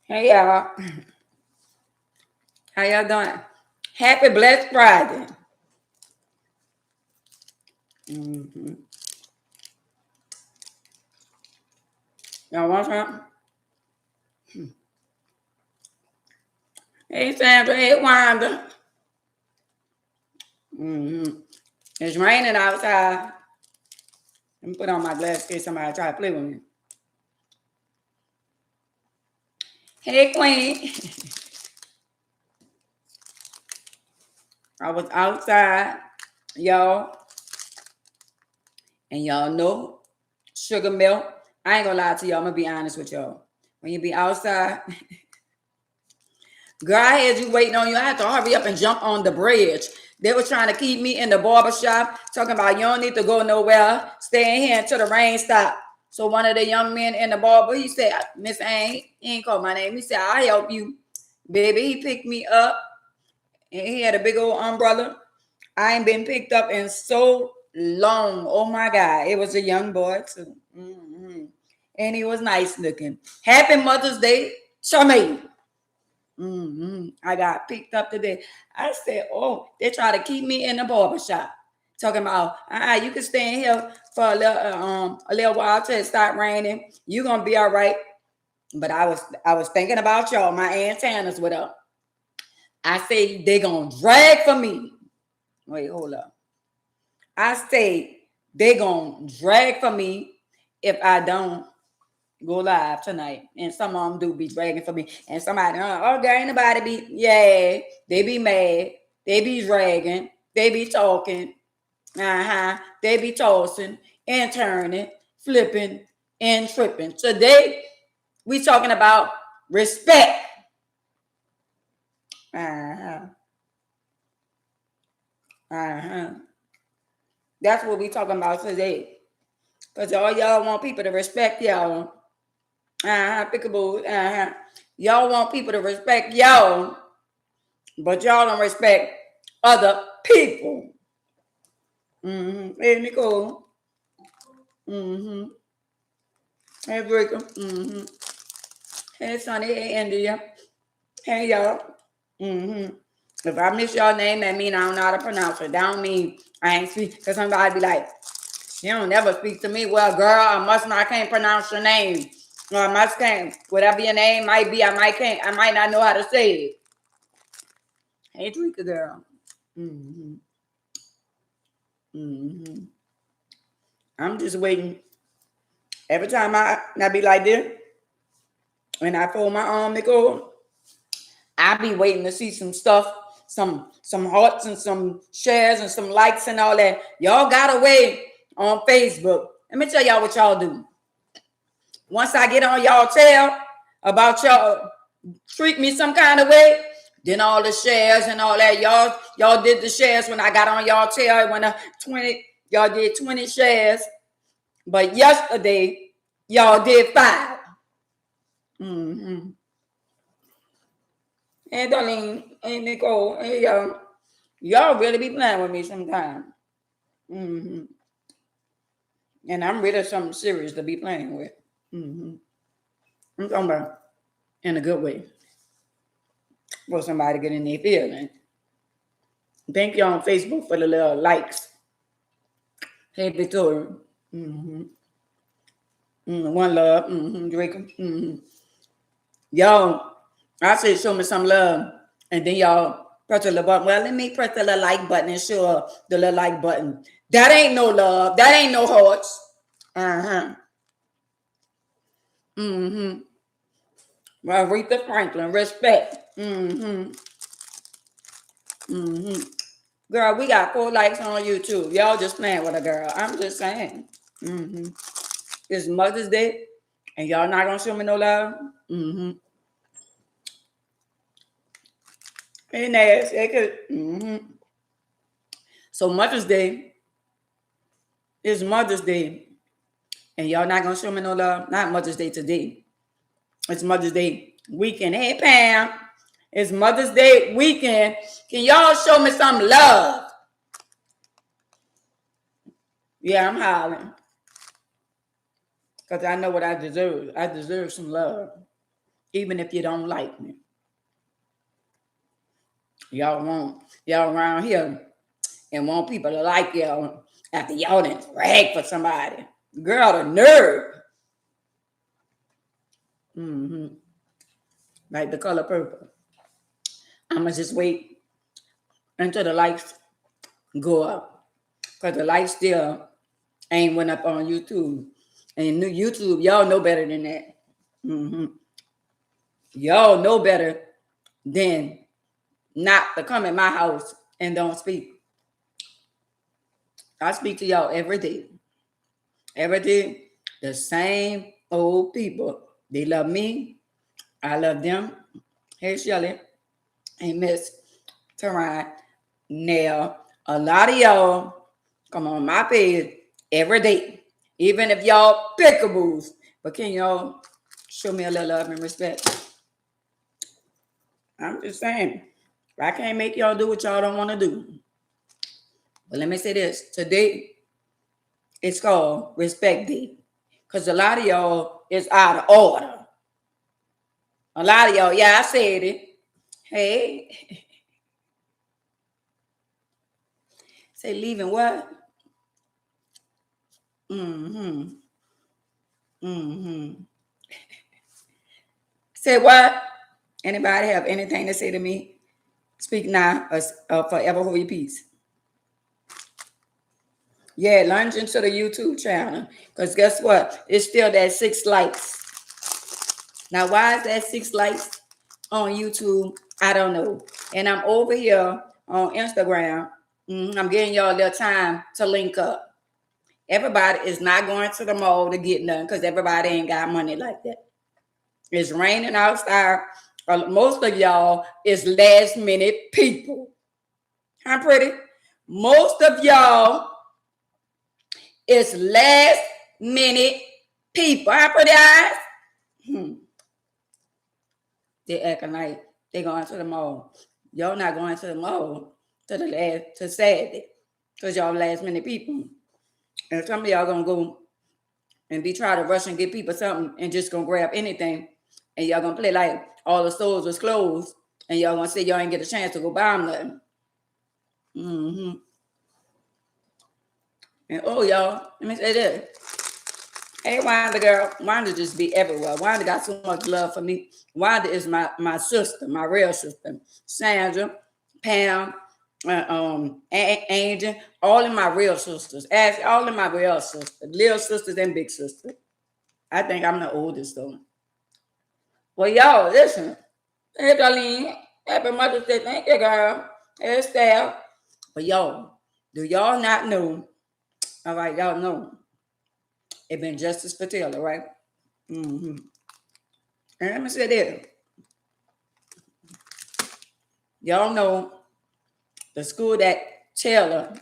Hey y'all, how y'all doing? Happy Blessed Friday. Mm-hmm. Y'all want some? Hey Sandra, hey Wanda. Mm-hmm. It's raining outside. Let me put on my glasses in case somebody try to play with me. Hey Queen. I was outside, y'all, and y'all know sugar milk. I ain't gonna lie to y'all. I'm gonna be honest with y'all. When you be outside, girl, I had you waiting on you. I had to hurry up and jump on the bridge. They were trying to keep me in the barber shop, talking about you don't need to go nowhere. Stay in here until the rain stop. So one of the young men in the barber, he said, Miss Ain't, he ain't called my name. He said, I'll help you. Baby, he picked me up and he had a big old umbrella. I ain't been picked up in so long. Oh my God. It was a young boy too. Mm-hmm. And he was nice looking. Happy Mother's Day, Charmaine. I got picked up today. I said, "Oh, they try to keep me in the barber shop, talking about, you can stay in here for a little while till it start raining. You gonna be all right." But I was thinking about y'all. My antennas went up. I say they gonna drag for me. Wait, hold up. I say they gonna drag for me if I don't go live tonight. And some of them do be dragging for me. And somebody, oh, there ain't nobody be, yeah, they be mad. They be dragging. They be talking. They be tossing and turning, flipping and tripping. Today, we talking about respect. Uh-huh. Uh-huh. That's what we talking about today. Because all y'all want people to respect y'all. Pickable. Y'all want people to respect y'all, but y'all don't respect other people. Hey, Nicole. Mm-hmm. Hey, Bricker. Hey, Sonny. Hey, India. Hey, y'all. If I miss y'all name, that mean I don't know how to pronounce it. That don't mean I ain't speak. Because somebody be like, she don't never speak to me. Well, girl, I can't pronounce your name. Or I must can't. Whatever your name might be, I might not know how to say it. Hey, Drika girl. Mm-hmm. Mm-hmm. I'm just waiting. Every time I be like this, and I fold my arm, Nicole, I be waiting to see some stuff, some hearts and some shares and some likes and all that. Y'all got away on Facebook. Let me tell y'all what y'all do. Once I get on y'all tail about y'all treat me some kind of way, then all the shares and all that. Y'all did the shares when I got on y'all tail when 20 y'all did 20 shares. But yesterday, y'all did 5. Mm-hmm. And Darlene, and Nicole, and y'all really be playing with me sometimes. Mm-hmm. And I'm really something serious to be playing with. Mm-hmm. I'm talking about in a good way for somebody getting their feelings. Thank you on Facebook for the little likes. Hey, Victoria. Mm-hmm. One love. Draco. Y'all, I said show me some love. And then y'all press the little button. Well, let me press the little like button and show the little like button. That ain't no love. That ain't no hearts. Uh-huh. Mm-hmm. Well, Aretha Franklin, respect. Mm-hmm. Mm-hmm. Girl, we got 4 likes on YouTube. Y'all just playing with a girl. I'm just saying. Mm-hmm. It's Mother's Day, and y'all not gonna show me no love. Mm-hmm. Hey, Nash, they could. Mm-hmm. So Mother's Day is Mother's Day, and y'all not gonna show me no love. Not Mother's Day today. It's Mother's Day weekend. Hey, Pam, it's Mother's Day weekend. Can y'all show me some love? Yeah, I'm hollering because I know what I deserve. I deserve some love. even if you don't like me. Y'all around here and want people to like y'all after y'all done drag for somebody. Girl, the nerve. Mm-hmm. Like the color purple. I'ma just wait until the lights go up. Cause the lights still ain't went up on YouTube. And YouTube, y'all know better than that. Mm-hmm. Y'all know better than not to come in my house and don't speak. I speak to y'all every day. Every day, the same old people. They love me. I love them. Hey, Shelly and Miss Teron. Now, a lot of y'all come on my page every day, even if y'all pickaboos. But can y'all show me a little love and respect? I'm just saying, I can't make y'all do what y'all don't want to do. But let me say this. Today, it's called Respect Day. Because a lot of y'all is out of order. A lot of y'all, yeah, I said it. Hey, say leaving what? Mm-hmm. Mm-hmm. Say what? Anybody have anything to say to me? Speak now or forever hold your peace. Yeah, lunge into the YouTube channel. Because guess what? It's still that 6 likes. Now, why is that 6 likes on YouTube? I don't know. And I'm over here on Instagram. I'm getting y'all a little time to link up. Everybody is not going to the mall to get nothing because everybody ain't got money like that. It's raining outside. Most of y'all is last minute people. I'm pretty. Most of y'all is last minute people. I'm pretty eyes. They acting like they going to the mall. Y'all not going to the mall to Saturday because y'all last minute people. And some of y'all gonna go and be trying to rush and get people something and just gonna grab anything. And y'all gonna play like all the stores was closed and y'all gonna say y'all ain't get a chance to go buy them nothing. Mm-hmm. And oh, y'all, let me say this. Hey, Wanda girl. Wanda just be everywhere. Wanda got so much love for me. Wanda is my sister, my real sister. Sandra, Pam, Angel, all of my real sisters. Ask all of my real sisters, little sisters and big sisters. I think I'm the oldest though. Well, y'all, listen. Hey, Darlene. Happy Mother's Day. Thank you, girl. Hey, staff. But y'all, do y'all not know? All right, y'all know. It been justice for Taylor, right? Mm-hmm. And let me say this. Y'all know the school that Taylor,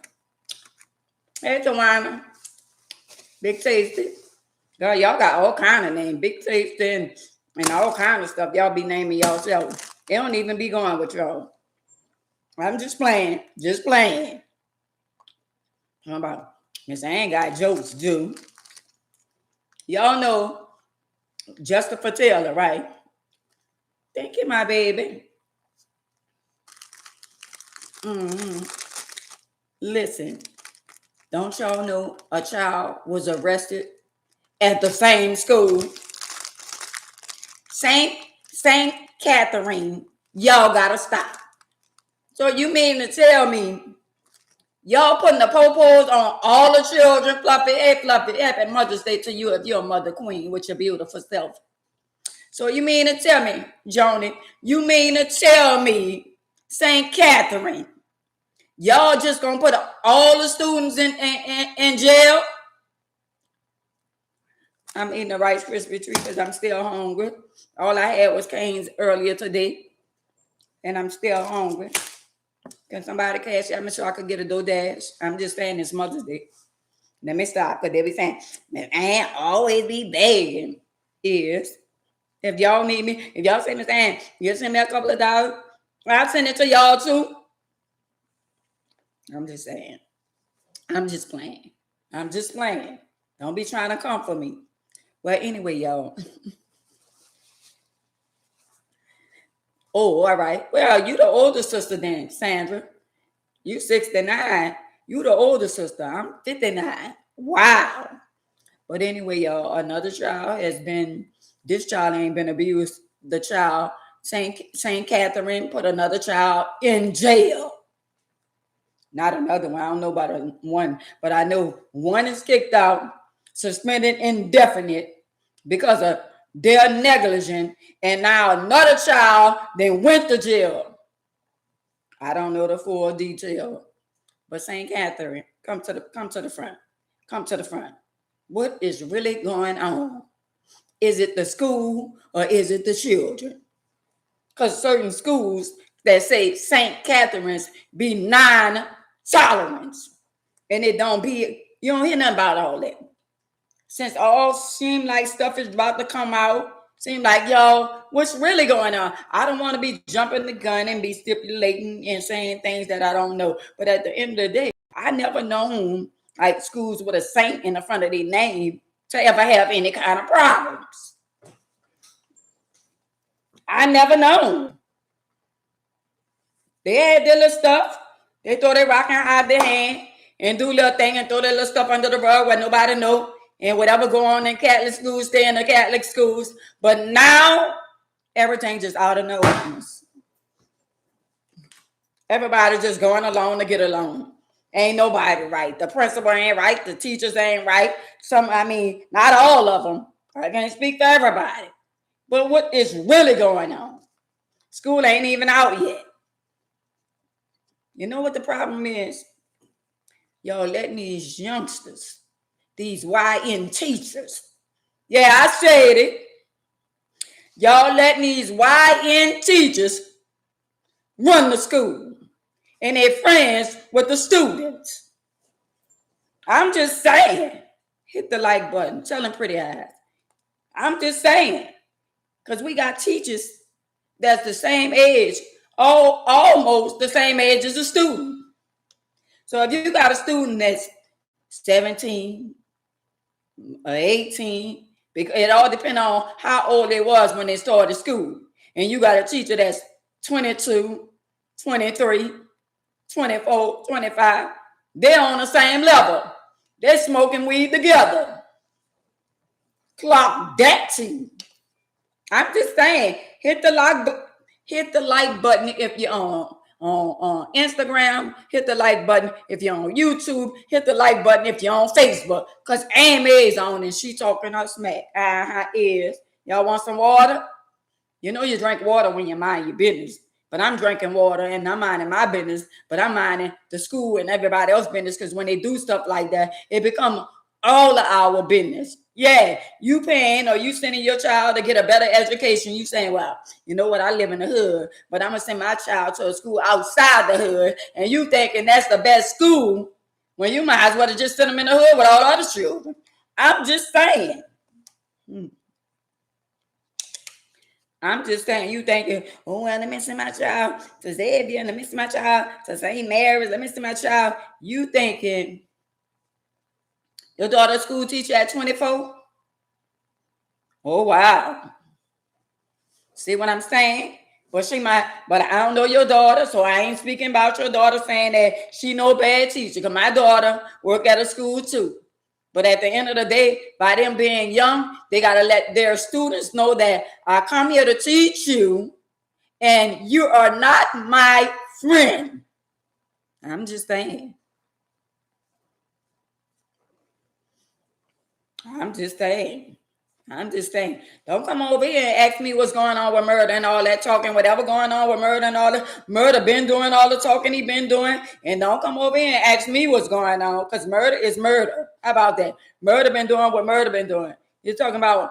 hey, Tawana, Big Tasty. Girl, y'all got all kind of names. Big Tasty and all kind of stuff. Y'all be naming yourself. They don't even be going with y'all. I'm just playing. Just playing. How about Miss I ain't got jokes, do. Y'all know Justice Taylor, right? Thank you, my baby. Mm-hmm. Listen, don't y'all know a child was arrested at the same school? Saint Catherine. Y'all gotta stop. So you mean to tell me y'all putting the popos on all the children? Fluffy, happy Mother's Day to you if you're a mother queen with your beautiful self. So you mean to tell me, Joni, you mean to tell me, St. Catherine, y'all just gonna put all the students in jail? I'm eating a Rice Krispie treat because I'm still hungry. All I had was Cane's earlier today, and I'm still hungry. Can somebody cash out me so I could get a DoorDash? I'm just saying it's Mother's Day. Let me stop because they be saying, man, I ain't always be begging. Yes. If y'all need me, if y'all say me saying, you send me a couple of dollars, I'll send it to y'all too. I'm just saying. I'm just playing. I'm just playing. Don't be trying to come for me. Well, anyway, y'all. Oh, all right. Well, you the older sister then, Sandra. You 69. You the older sister. I'm 59. Wow. But anyway, y'all, another child has been, this child ain't been abused. The child, St. Catherine, put another child in jail. Not another one. I don't know about one, but I know one is kicked out, suspended indefinite because of their negligence, and now another child then went to jail. I don't know the full detail, but St. Catherine, come to the front. Come to the front. What is really going on? Is it the school or is it the children? Because certain schools that say St. Catherine's be non-tolerance, and it don't be, you don't hear nothing about all that. Since all seem like stuff is about to come out, seem like, yo, what's really going on? I don't want to be jumping the gun and be stipulating and saying things that I don't know. But at the end of the day, I never known like schools with a saint in the front of their name to ever have any kind of problems. I never known. They had their little stuff. They throw their rock and hide their hand and do little thing and throw their little stuff under the rug where nobody know. And whatever go on in Catholic schools, stay in the Catholic schools. But now everything just out of nowhereness. Everybody just going along to get along. Ain't nobody right. The principal ain't right. The teachers ain't right. Not all of them. I can't speak for everybody. But what is really going on? School ain't even out yet. You know what the problem is? Y'all letting these youngsters, these YN teachers, yeah, I said it. Y'all letting these YN teachers run the school and they're friends with the students. I'm just saying, hit the like button. Tell them pretty eyes. I'm just saying, because we got teachers that's the same age, almost the same age as a student. So if you got a student that's 17 or 18, because it all depends on how old they was when they started school. And you got a teacher that's 22, 23, 24, 25. They're on the same level. They're smoking weed together. Clock that too. I'm just saying, hit the like button if you're on Instagram. Hit the like button if you're on YouTube. Hit the like button if you're on Facebook. Because Amy is on and she talking her smack. Is. Y'all want some water? You know you drink water when you mind your business. But I'm drinking water and I'm minding my business. But I'm minding the school and everybody else's business. Because when they do stuff like that, it becomes all of our business. Yeah, you paying or you sending your child to get a better education. You saying, well, you know what? I live in the hood, but I'm going to send my child to a school outside the hood. And you thinking that's the best school when you might as well just send them in the hood with all the other children. I'm just saying. I'm just saying, you thinking, oh, well, let me send my child to Xavier, let me send my child to St. Mary's, let me send my child. You thinking your daughter's school teacher at 24? Oh, wow. See what I'm saying? But I don't know your daughter, so I ain't speaking about your daughter saying that she no bad teacher. Because my daughter work at a school too. But at the end of the day, by them being young, they got to let their students know that I come here to teach you and you are not my friend. I'm just saying. I'm just saying. Don't come over here and ask me what's going on with murder and all that talking. Whatever going on with murder and all that. Murder been doing all the talking he been doing. And don't come over here and ask me what's going on. Because murder is murder. How about that? Murder been doing what murder been doing. You're talking about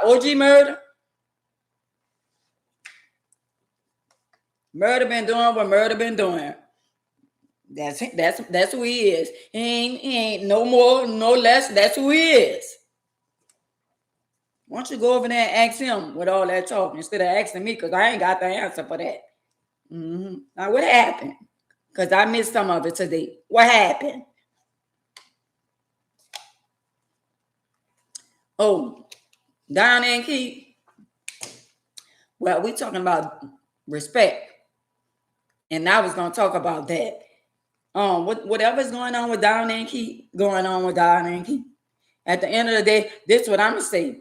OG murder? Murder been doing what murder been doing. That's who he is. He ain't no more, no less. That's who he is. Why don't you go over there and ask him with all that talk instead of asking me, because I ain't got the answer for that. Now, what happened? Because I missed some of it today. What happened? Oh, down in Key. Well, we talking about respect. And I was gonna talk about that. Whatever's going on with Don and Keith, going on with Don and Keith. At the end of the day, this is what I'm gonna say.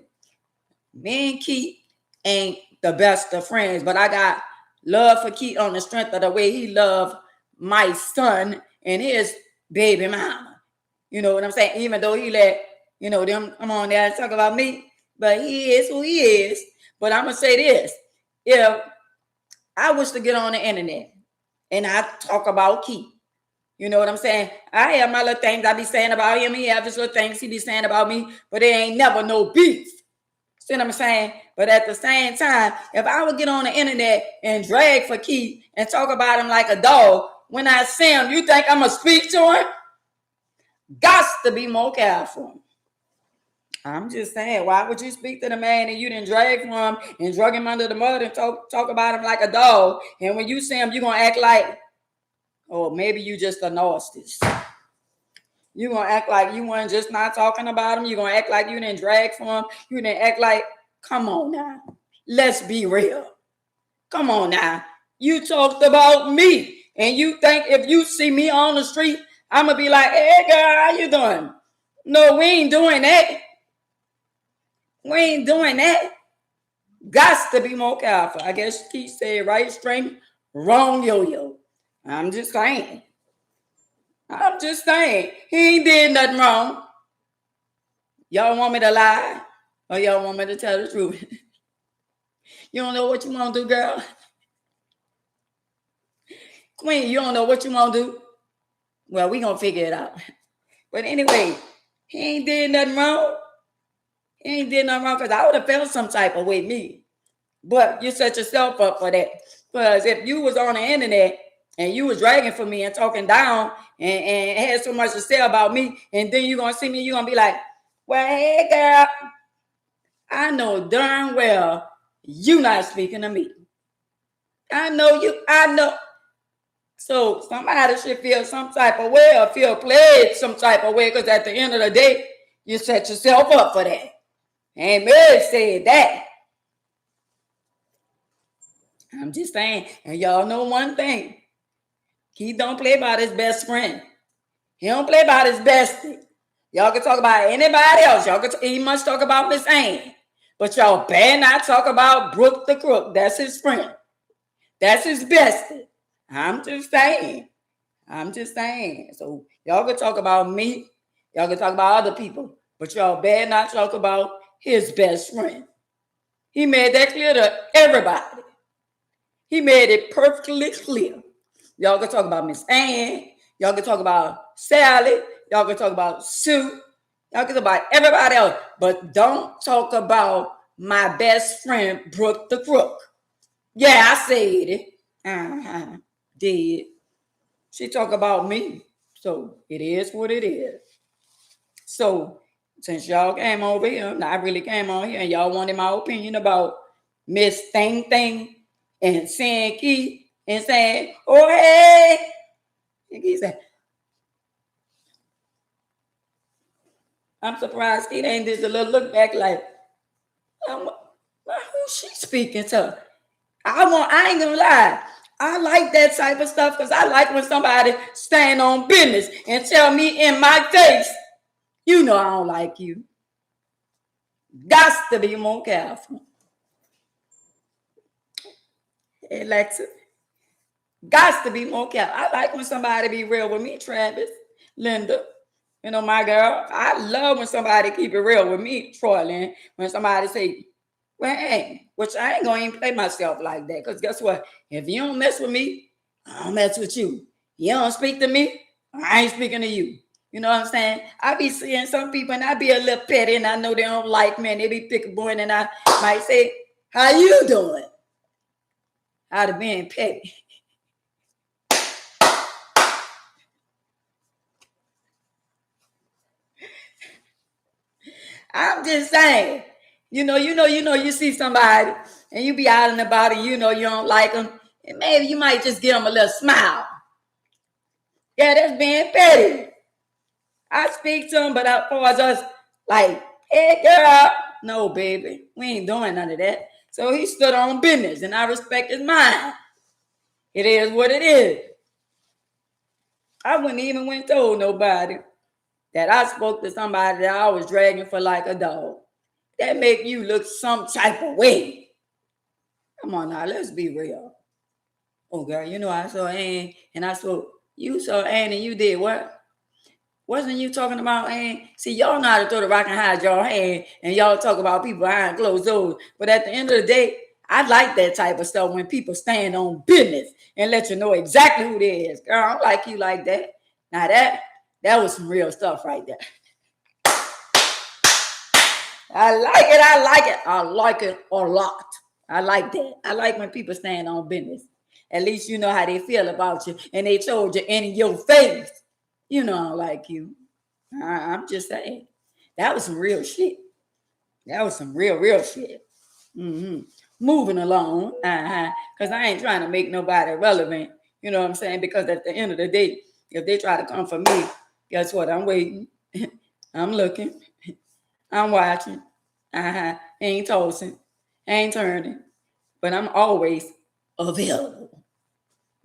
Me and Keith ain't the best of friends, but I got love for Keith on the strength of the way he loved my son and his baby mama. You know what I'm saying? Even though he let, them come on there and talk about me, but he is who he is. But I'm gonna say this. If I was to get on the internet and I talk about Keith, you know what I'm saying? I have my little things I be saying about him. He have his little things he be saying about me, but there ain't never no beef. See what I'm saying? But at the same time, if I would get on the internet and drag for Keith and talk about him like a dog, when I see him, you think I'm going to speak to him? Got to be more careful. I'm just saying, why would you speak to the man and you didn't drag for him and drug him under the mud and talk about him like a dog? And when you see him, you're going to act like, oh, maybe you just a narcissist. You're going to act like you weren't just not talking about him. You're going to act like you didn't drag for him. You didn't act like, come on now. Let's be real. Come on now. You talked about me. And you think if you see me on the street, I'm going to be like, hey, girl, how you doing? No, we ain't doing that. We ain't doing that. Got to be more careful. I guess Keith said right string, wrong yo-yo. I'm just saying. He ain't did nothing wrong. Y'all want me to lie? Or y'all want me to tell the truth? You don't know what you want to do, girl? Queen, you don't know what you want to do? Well, we going to figure it out. But anyway, he ain't did nothing wrong. He ain't did nothing wrong because I would have felt some type of way, me. But you set yourself up for that. Because if you was on the internet and you was dragging for me and talking down and had so much to say about me, and then you're going to see me, you're going to be like, well, hey, girl, I know darn well you not speaking to me. I know. So somebody should feel some type of way or feel played some type of way because at the end of the day, you set yourself up for that. And Mary said that. I'm just saying, and y'all know one thing. He don't play about his best friend. He don't play about his bestie. Y'all can talk about anybody else. He must talk about Miss Ann. But y'all better not talk about Brooke the Crook. That's his friend. That's his bestie. I'm just saying. So y'all can talk about me. Y'all can talk about other people. But y'all better not talk about his best friend. He made that clear to everybody. He made it perfectly clear. Y'all can talk about Miss Ann. Y'all can talk about Sally. Y'all can talk about Sue. Y'all can talk about everybody else. But don't talk about my best friend, Brooke the Crook. Yeah, I said it. Did. She talk about me. So it is what it is. So since y'all came over here, I really came on here and y'all wanted my opinion about Miss Thing and saying Keith and saying, oh, hey. And Keith said, I'm surprised Keith ain't just a little look back like, who's she speaking to? I ain't gonna lie. I like that type of stuff because I like when somebody stand on business and tell me in my face, you know I don't like you. Got to be more careful. Alexa, got to be more careful. I like when somebody be real with me, Travis, Linda. You know, my girl. I love when somebody keep it real with me, Troy. When somebody say, well, hey, which I ain't going to even play myself like that. Because guess what? If you don't mess with me, I don't mess with you. You don't speak to me, I ain't speaking to you. You know what I'm saying? I be seeing some people and I be a little petty and I know they don't like me and they be picking boy and I might say, how you doing? Out of being petty. I'm just saying, you see somebody and you be out and about and you don't like them and maybe you might just give them a little smile. Yeah, that's being petty. I speak to them, but as far as us, like, hey, girl, no, baby, we ain't doing none of that. So he stood on business, and I respect his mind. It is what it is. I wouldn't even went told nobody that I spoke to somebody that I was dragging for like a dog. That make you look some type of way. Come on now, let's be real. Oh girl, you know I saw Ann and I saw you saw Ann and you did what? Wasn't you talking about Ann? See, y'all know how to throw the rock and hide y'all hand, and y'all talk about people behind closed doors. But at the end of the day, I like that type of stuff when people stand on business and let you know exactly who they is. Girl, I don't like you like that. Now that was some real stuff right there. I like it. I like it. I like it a lot. I like that. I like when people stand on business. At least you know how they feel about you, and they told you in your face. You know I don't like you. I'm just saying. That was some real shit. That was some real shit. Mm-hmm. Moving along. Because I ain't trying to make nobody relevant. You know what I'm saying? Because at the end of the day, if they try to come for me, guess what? I'm waiting. I'm looking. I'm watching. Ain't tossing. Ain't turning. But I'm always available.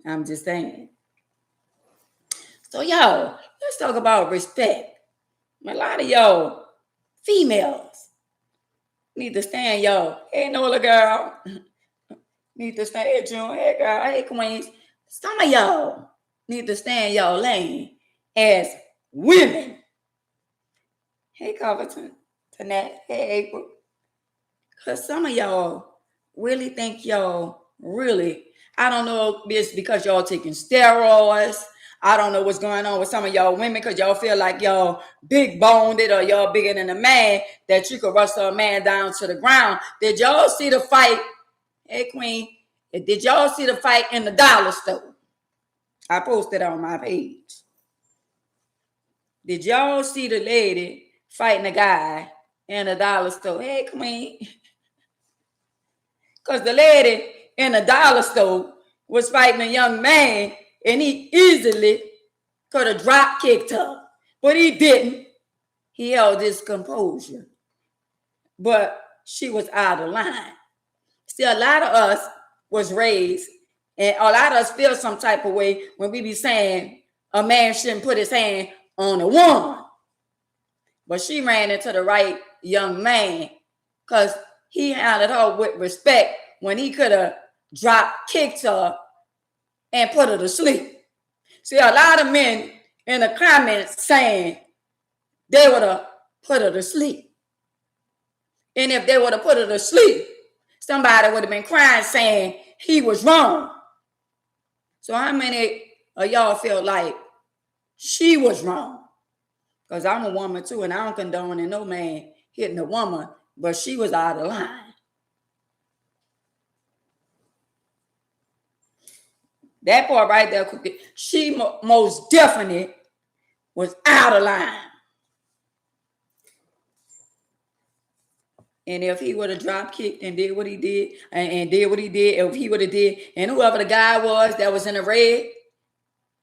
I'm just saying. So, y'all, let's talk about respect. A lot of y'all females need to stand y'all. Hey, Nola girl. Need to stand. Hey, June. Hey, girl. Hey, Queens. Some of y'all need to stand y'all lane as women. Hey, Coverton. Tonight. Hey, April. Because some of y'all really think y'all really, I don't know if it's because y'all taking steroids. I don't know what's going on with some of y'all women because y'all feel like y'all big boned or y'all bigger than a man that you could wrestle a man down to the ground. Did y'all see the fight? Hey, Queen. Did y'all see the fight in the dollar store? I posted on my page. Did y'all see the lady fighting a guy in the dollar store? Hey, Queen. Because the lady in the dollar store was fighting a young man and he easily could have drop kicked her. But he didn't. He held his composure. But she was out of line. See, a lot of us was raised and a lot of us feel some type of way when we be saying a man shouldn't put his hand on a woman. But she ran into the right young man because he handled her with respect when he could have drop kicked her and put her to sleep. See, a lot of men in the comments saying they would have put her to sleep. And if they would have put her to sleep, somebody would have been crying saying he was wrong. So how many of y'all feel like she was wrong? Because I'm a woman too, and I don't condone no man hitting a woman, but she was out of line. That part right there, she most definitely was out of line. And if he would have drop kicked and did what he did, and did what he did, if he would have did, and whoever the guy was that was in the red,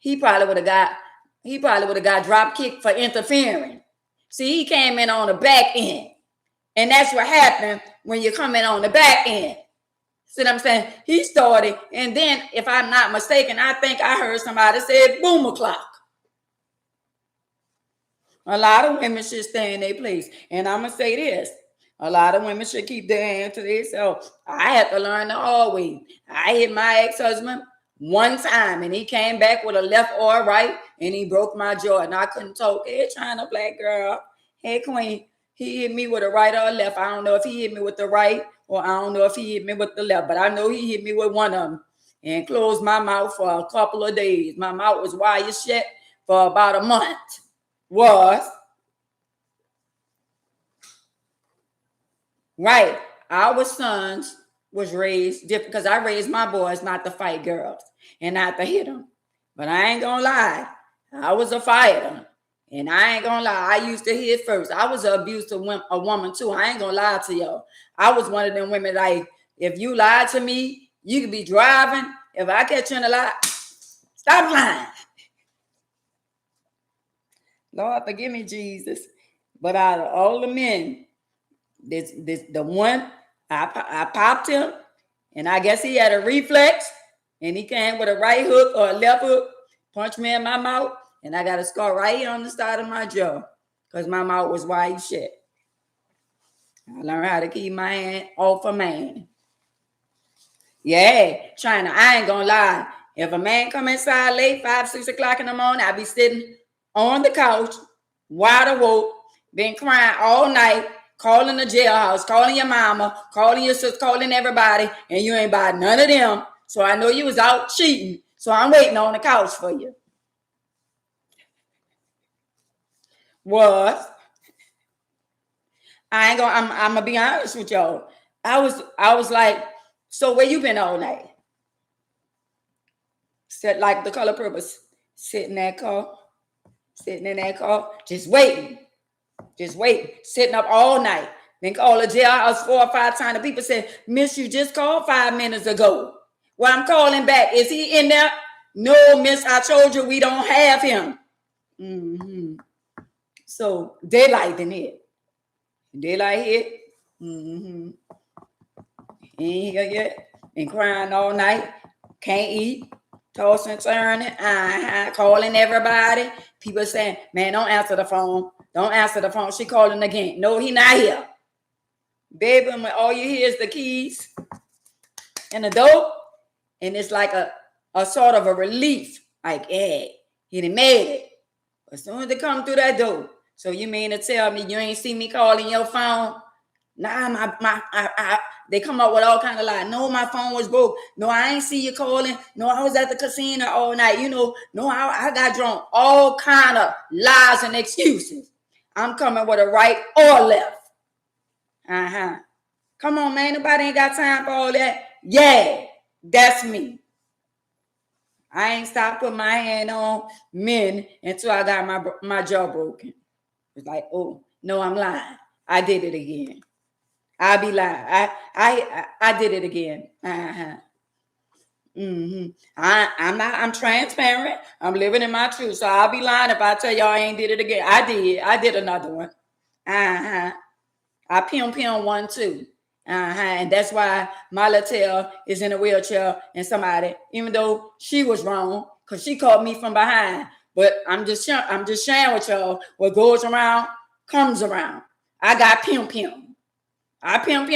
he probably would have got drop kicked for interfering. See, he came in on the back end. And that's what happened when you come in on the back end. See what I'm saying? He started, and then, if I'm not mistaken, I think I heard somebody say boomer clock. A lot of women should stay in their place. And I'm going to say this. A lot of women should keep their hand to themselves. I had to learn the hard way. I hit my ex-husband one time, and he came back with a left or a right, and he broke my jaw, and I couldn't talk. Hey, China black girl. Hey, Queen. He hit me with a right or a left. I don't know if he hit me with the right or I don't know if he hit me with the left, but I know he hit me with one of them and closed my mouth for a couple of days. My mouth was wired shut for about a month. Was right. Our sons was raised different because I raised my boys not to fight girls and not to hit them. But I ain't gonna lie, I was a fighter. And I ain't gonna lie, I used to hit first. I was an abusive a woman too. I ain't gonna lie to y'all. I was one of them women like, if you lie to me, you could be driving. If I catch you in a lie, stop lying. Lord, forgive me, Jesus. But out of all the men, the one I popped him, and I guess he had a reflex, and he came with a right hook or a left hook, punched me in my mouth, and I got a scar right here on the side of my jaw because my mouth was wide shut. I learned how to keep my hand off a man. Yeah, China, I ain't gonna lie. If a man come inside late, 5, 6 o'clock in the morning, I be sitting on the couch, wide awoke, been crying all night, calling the jailhouse, calling your mama, calling your sister, calling everybody, and you ain't buy none of them. So I know you was out cheating. So I'm waiting on the couch for you. Was I ain't gonna I'm gonna be honest with y'all. I was like, so where you been all night? Said like the color purpose, sitting in that car, just waiting, sitting up all night. Then call the jailhouse 4 or 5 times. The people said, Miss, you just called 5 minutes ago. Well, I'm calling back. Is he in there? No, Miss, I told you we don't have him. Mm-hmm. So daylight didn't hit. Daylight hit. Mm-hmm. Ain't here yet. Been crying all night. Can't eat. Tossing, turning, calling everybody. People saying, man, don't answer the phone. Don't answer the phone. She calling again. No, he not here. Baby, all you hear is the keys and the door. And it's like a sort of a relief. Like, hey, he done made it. As soon as they come through that door. So you mean to tell me you ain't see me calling your phone? Nah, they come up with all kind of lies. No, my phone was broke. No, I ain't see you calling. No, I was at the casino all night. No, I got drunk. All kind of lies and excuses. I'm coming with a right or left. Come on, man. Nobody ain't got time for all that. Yeah, that's me. I ain't stopped putting my hand on men until I got my jaw broken. It's like, oh, no, I'm lying. I did it again. I'll be lying. I did it again. I'm transparent. I'm living in my truth. So I'll be lying if I tell y'all I ain't did it again. I did another one. I pim one too. And that's why my Latel is in a wheelchair and somebody, even though she was wrong, because she caught me from behind. But I'm just sharing with y'all what goes around comes around. I got pim. I pim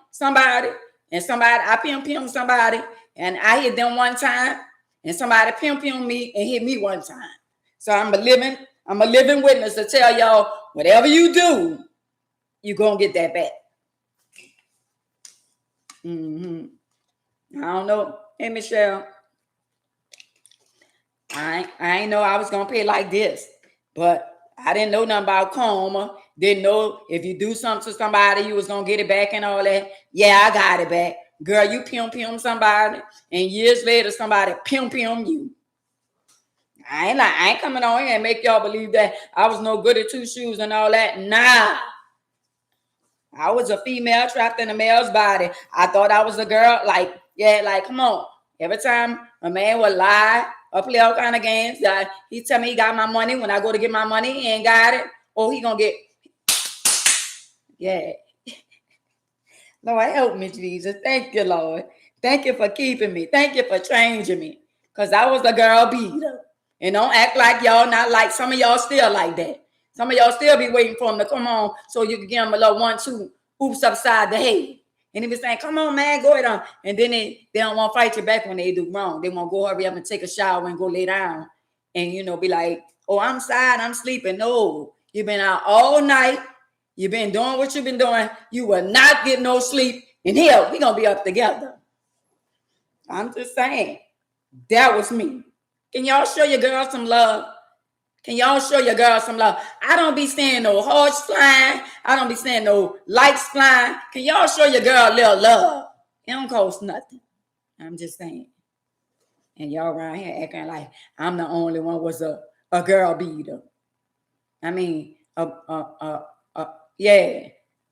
somebody, and somebody, I pim somebody, and I hit them one time, and somebody pim me and hit me one time. So I'm a living witness to tell y'all, whatever you do, you're gonna get that back. I don't know. Hey, Michelle. I ain't know I was gonna pay like this, but I didn't know nothing about coma. Didn't know if you do something to somebody, you was gonna get it back and all that. Yeah, I got it back. Girl, you pim somebody, and years later somebody pim you. I ain't coming on here and make y'all believe that I was no good at 2 shoes and all that. Nah. I was a female trapped in a male's body. I thought I was a girl. Like, come on. Every time a man would lie or play all kind of games, he tell me he got my money. When I go to get my money, he ain't got it. Or he gonna get, yeah. Lord, help me, Jesus. Thank you, Lord. Thank you for keeping me. Thank you for changing me. Because I was a girl beater. And don't act like y'all not like some of y'all still like that. Some of y'all still be waiting for him to come on so you can give him a little 1-2 oops upside the head. And he be saying, come on, man, go ahead on. And then they don't want to fight you back when they do wrong. They want to go hurry up and take a shower and go lay down. And, be like, oh, I'm sad, I'm sleeping. No, you've been out all night. You've been doing what you've been doing. You will not get no sleep. And here, we're going to be up together. I'm just saying, that was me. Can y'all show your girl some love? Can y'all show your girl some love? I don't be seeing no hearts flying. I don't be seeing no lights flying. Can y'all show your girl a little love? It don't cost nothing. I'm just saying. And y'all around here acting like I'm the only one was a girl beater. I mean, yeah,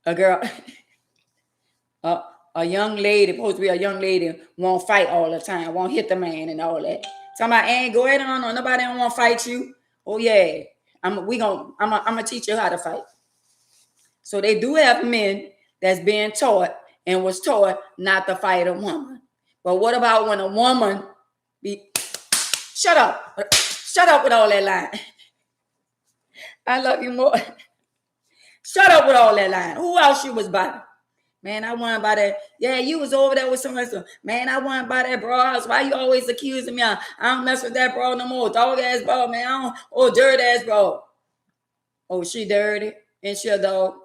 a girl, a young lady, supposed to be a young lady, won't fight all the time, won't hit the man and all that. Somebody ain't go ahead on, or nobody don't want to fight you. Oh yeah, I'm gonna teach you how to fight. So they do have men that's being taught and was taught not to fight a woman. But what about when a woman be shut up? Shut up with all that lying. I love you more. Shut up with all that lying. Who else you was by? Man, I wasn't by that. Yeah, you was over there with someone else. Man, I wasn't by that bro house. Why you always accusing me? I don't mess with that bro no more. Dog ass bro, man. I don't, oh, dirt ass bro. Oh, she dirty and she a dog.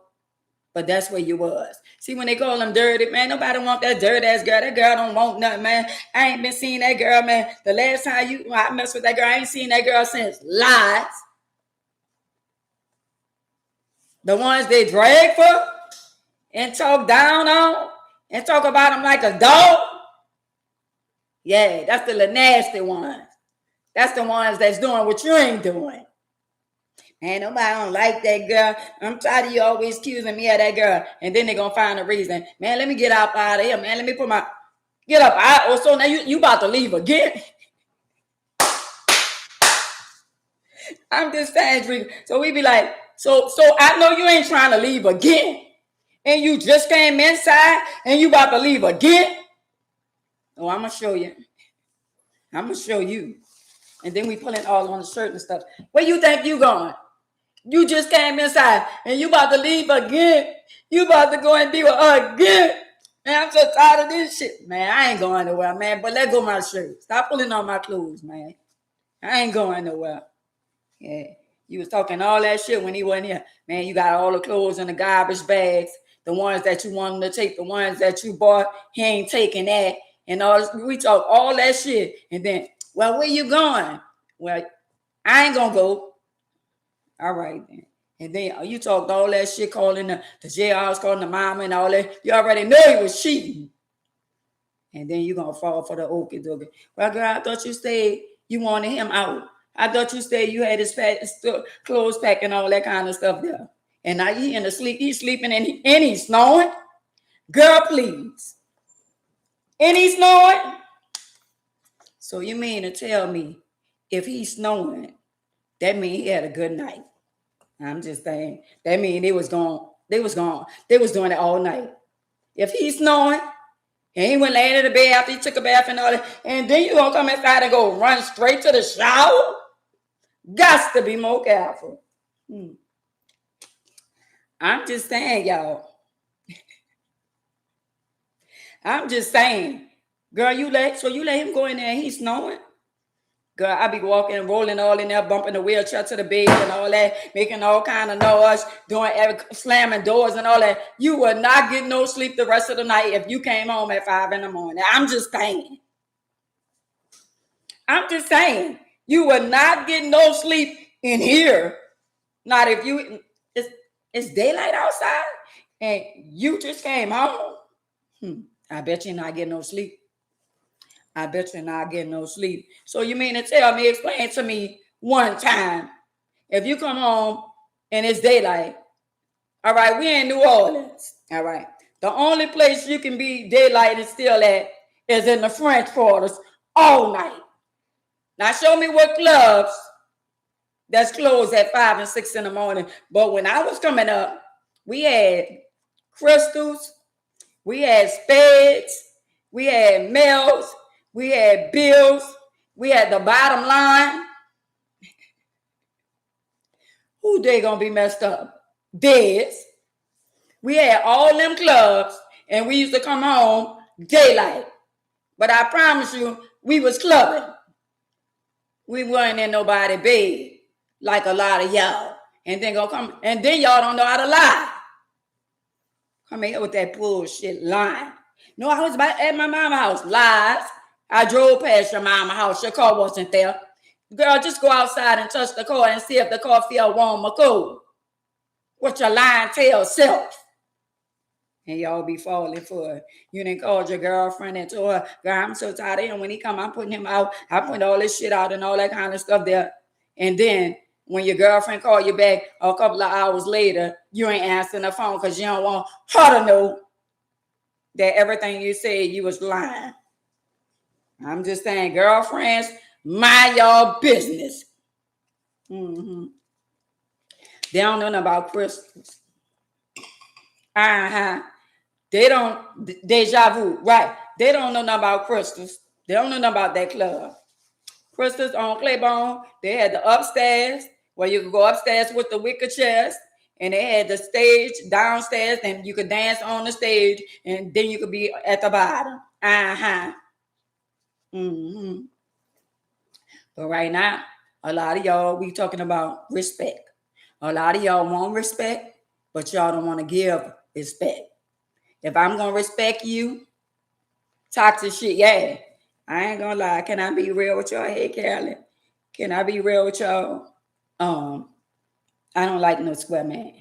But that's where you was. See, when they call them dirty, man, nobody want that dirt ass girl. That girl don't want nothing, man. I ain't been seeing that girl, man. The last time I messed with that girl, I ain't seen that girl since. Lies. The ones they drag for and talk down on and talk about them like a dog. Yeah, that's the little nasty ones. That's the ones that's doing what you ain't doing. Man, nobody don't like that girl. I'm tired of you always accusing me of that girl. And then they gonna find a reason. Man, let me get out of here, man. Let me put my get up. Oh, so now you about to leave again. I'm just saying, so we be like, so I know you ain't trying to leave again. And you just came inside and you about to leave again. Oh, I'm gonna show you. I'm gonna show you. And then we pulling all on the shirt and stuff. Where you think you going? You just came inside and you about to leave again. You about to go and be with her again. Man, I'm so tired of this shit. Man, I ain't going nowhere, man. But let go my shirt. Stop pulling on my clothes, man. I ain't going nowhere. Yeah. You was talking all that shit when he wasn't here. Man, you got all the clothes in the garbage bags. The ones that you wanted to take, the ones that you bought, he ain't taking that. And all this, we talk all that shit. And then, well, where you going? Well, I ain't gonna go. All right, then. And then you talked all that shit, calling the jailhouse, calling the mama and all that. You already know he was cheating. And then you're going to fall for the okie dokie. Well, girl, I thought you stayed, you wanted him out. I thought you stayed, you had his clothes packed and all that kind of stuff there. And now he in the sleep, he's sleeping and he's snoring. Girl, please. And he's snoring. So you mean to tell me if he's snoring, that means he had a good night. I'm just saying. That means they was gone. They was doing it all night. If he's snoring, and he went laying in the bed after he took a bath and all that, and then you gonna come inside and go run straight to the shower? Got to be more careful. I'm just saying, y'all. I'm just saying. Girl, you let him go in there and he's snoring? Girl, I be walking and rolling all in there, bumping the wheelchair to the bed and all that, making all kind of noise, slamming doors and all that. You would not get no sleep the rest of the night if you came home at 5 a.m. I'm just saying. I'm just saying. You would not get no sleep in here. Not if it's daylight outside and you just came home. I bet you're not getting no sleep. I bet you're not getting no sleep. So you mean to tell me, explain to me one time, if you come home and it's daylight, all right, we in New Orleans, all right. The only place you can be daylight and still at is in the French quarters all night. Now show me what clubs that's closed at 5 and 6 in the morning. But when I was coming up, we had Crystals, we had Spades, we had Mel's, we had Bills. We had the Bottom Line. Who they gonna be messed up? Deads. We had all them clubs, and we used to come home daylight. But I promise you, we was clubbing. We weren't in nobody's bed like a lot of y'all. And then y'all don't know how to lie. Come here with that bullshit lying. No, I was at my mama's house. Lies. I drove past your mama's house. Your car wasn't there. Girl, just go outside and touch the car and see if the car feel warm or cold. What your lying tell self. And y'all be falling for it. You didn't call your girlfriend and told her, girl, I'm so tired of him. When he come, I'm putting him out. I put all this shit out and all that kind of stuff there. And then when your girlfriend call you back a couple of hours later, you ain't answering the phone because you don't want her to know that everything you said you was lying. I'm just saying, girlfriends, mind y'all business. They don't know nothing about crystals. They don't deja vu, right? They don't know nothing about crystals. They don't know nothing about that club. Crystals on Claiborne, they had the upstairs where you could go upstairs with the wicker chairs, and they had the stage downstairs, and you could dance on the stage, and then you could be at the bottom. Uh-huh. Mm-hmm. But right now, a lot of y'all, we talking about respect. A lot of y'all want respect, but y'all don't want to give respect. If I'm gonna respect you, toxic shit, yeah. I ain't gonna lie. Can I be real with y'all? Hey, Carolyn. Can I be real with y'all? Um, I don't like no square man.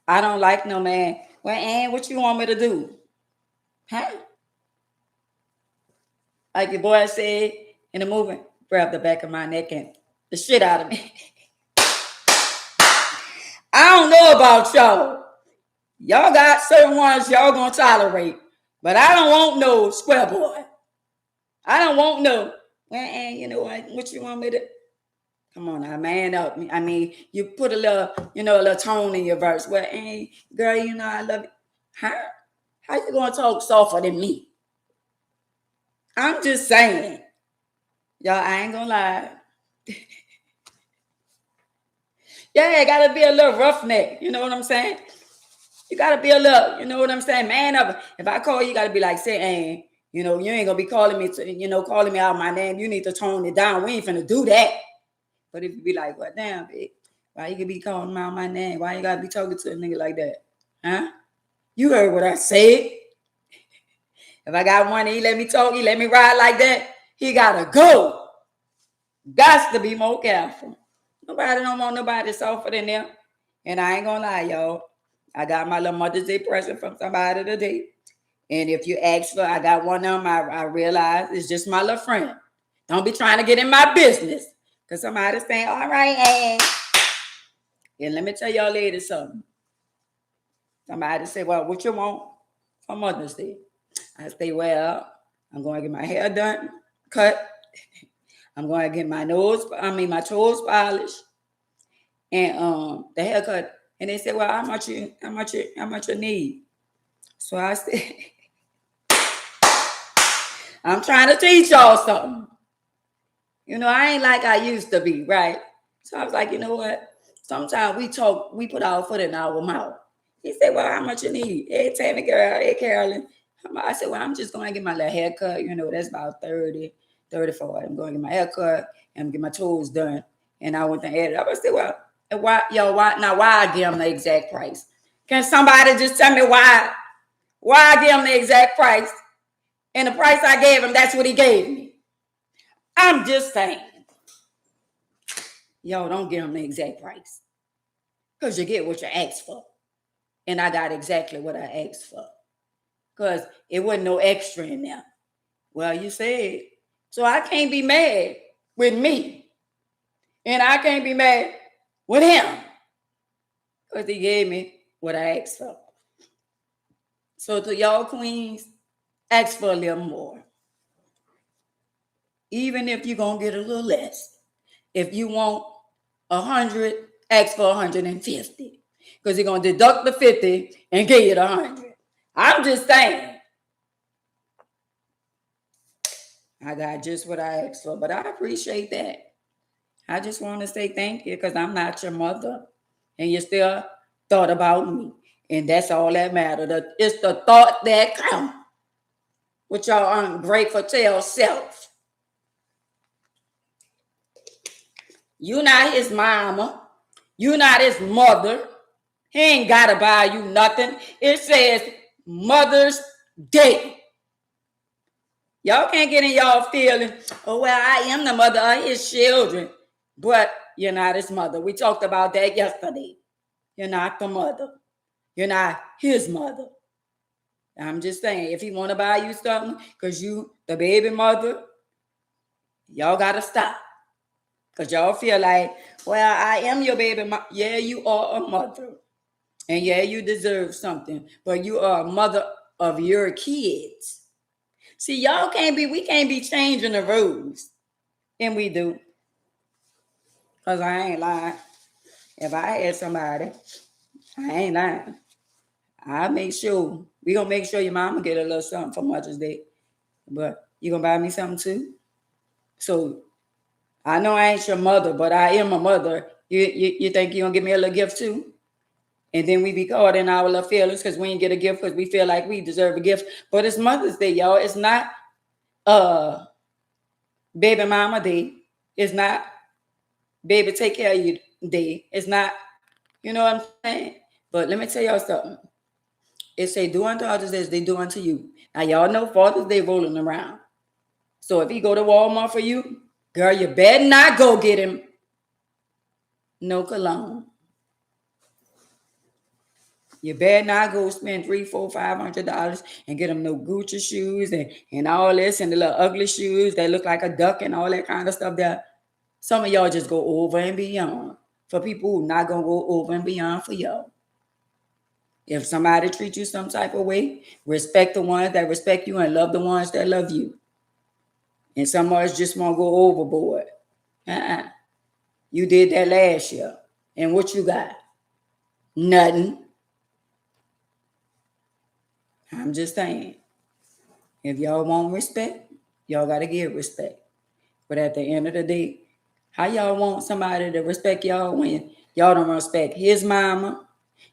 I don't like no man. Well, and what you want me to do? Huh? Like your boy said in the movie, grab the back of my neck and the shit out of me. I don't know about y'all. Y'all got certain ones y'all gonna tolerate, but I don't want no square boy. I don't want no. Well, and you know what you want me to? Come on now, man up. I mean, you put a little, a little tone in your verse. Well, hey, girl, I love you. Huh? How you gonna talk softer than me? I'm just saying. Y'all, I ain't gonna lie. Yeah, it gotta be a little roughneck. You know what I'm saying? You gotta be a little, you know what I'm saying? Man up. If I call you, gotta be like saying, you ain't gonna be calling me calling me out my name. You need to tone it down. We ain't finna do that. But if you be like, well, damn, bitch, why you could be calling me out my name? Why you gotta be talking to a nigga like that? Huh? You heard what I said. If I got one, he let me talk, he let me ride like that, he gotta go. Got to be more careful. Nobody don't want nobody softer than them. And I ain't gonna lie, y'all. I got my little Mother's Day present from somebody today. And if you ask for, I got one of them, I realize it's just my little friend. Don't be trying to get in my business. Because somebody's saying, all right, hey. And let me tell y'all ladies something. Somebody say, well, what you want for Mother's Day? I say, well, I'm going to get my hair done, cut. I'm going to get my my toes polished and the haircut. And they said, well, how much you need? So I said, I'm trying to teach y'all something. I ain't like I used to be, right? So I was like, you know what? Sometimes we put our foot in our mouth. He said, well, how much you need? Hey, Tammy girl, hey, Carolyn. I said, well, I'm just going to get my little haircut. That's about 30, 34. I'm going to get my haircut and get my toes done. And I went and added up. I said, well, why I give them the exact price? Can somebody just tell me why I give him the exact price? And the price I gave him, that's what he gave me. I'm just saying. Yo, don't give him the exact price. Because you get what you asked for. And I got exactly what I asked for. Because it wasn't no extra in there. Well, you said. So I can't be mad with me. And I can't be mad with him. Because he gave me what I asked for. So to y'all queens, ask for a little more. Even if you're going to get a little less. If you want 100, ask for 150. Because he's going to deduct the 50 and give you the 100. I'm just saying. I got just what I asked for, but I appreciate that. I just want to say thank you because I'm not your mother. And you still thought about me. And that's all that matters. It's the thought that counts. With your ungrateful tail self. You not his mama. You not his mother. He ain't got to buy you nothing. It says Mother's Day. Y'all can't get in y'all feeling, oh, well, I am the mother of his children. But you're not his mother. We talked about that yesterday. You're not the mother. You're not his mother. I'm just saying, if he want to buy you something because you the baby mother, y'all got to stop. Because y'all feel like, well, I am your baby mother. Yeah, you are a mother. And yeah, you deserve something. But you are a mother of your kids. See, we can't be changing the rules. And we do. Because I ain't lying. If I had somebody, I ain't lying. I make sure, We gonna make sure your mama get a little something for Mother's Day. But you gonna buy me something too? So I know I ain't your mother, but I am a mother. You think you gonna give me a little gift too? And then we be caught in our little feelings because we ain't get a gift because we feel like we deserve a gift. But it's Mother's Day, y'all. It's not uh baby mama day. It's not baby take care of you day. It's not, you know what I'm saying? But let me tell y'all something. It say do unto others as they do unto you. Now y'all know Father's Day rolling around. So if he go to Walmart for you, girl, you better not go get him no cologne. You better not go spend $300, $400, $500 and get them no Gucci shoes and all this and the little ugly shoes that look like a duck and all that kind of stuff. That some of y'all just go over and beyond for people who not gonna go over and beyond for y'all. If somebody treats you some type of way, respect the ones that respect you and love the ones that love you. And some of us just want to go overboard. Uh-uh. You did that last year. And what you got? Nothing. I'm just saying. If y'all want respect, y'all got to give respect. But at the end of the day, how y'all want somebody to respect y'all when y'all don't respect his mama?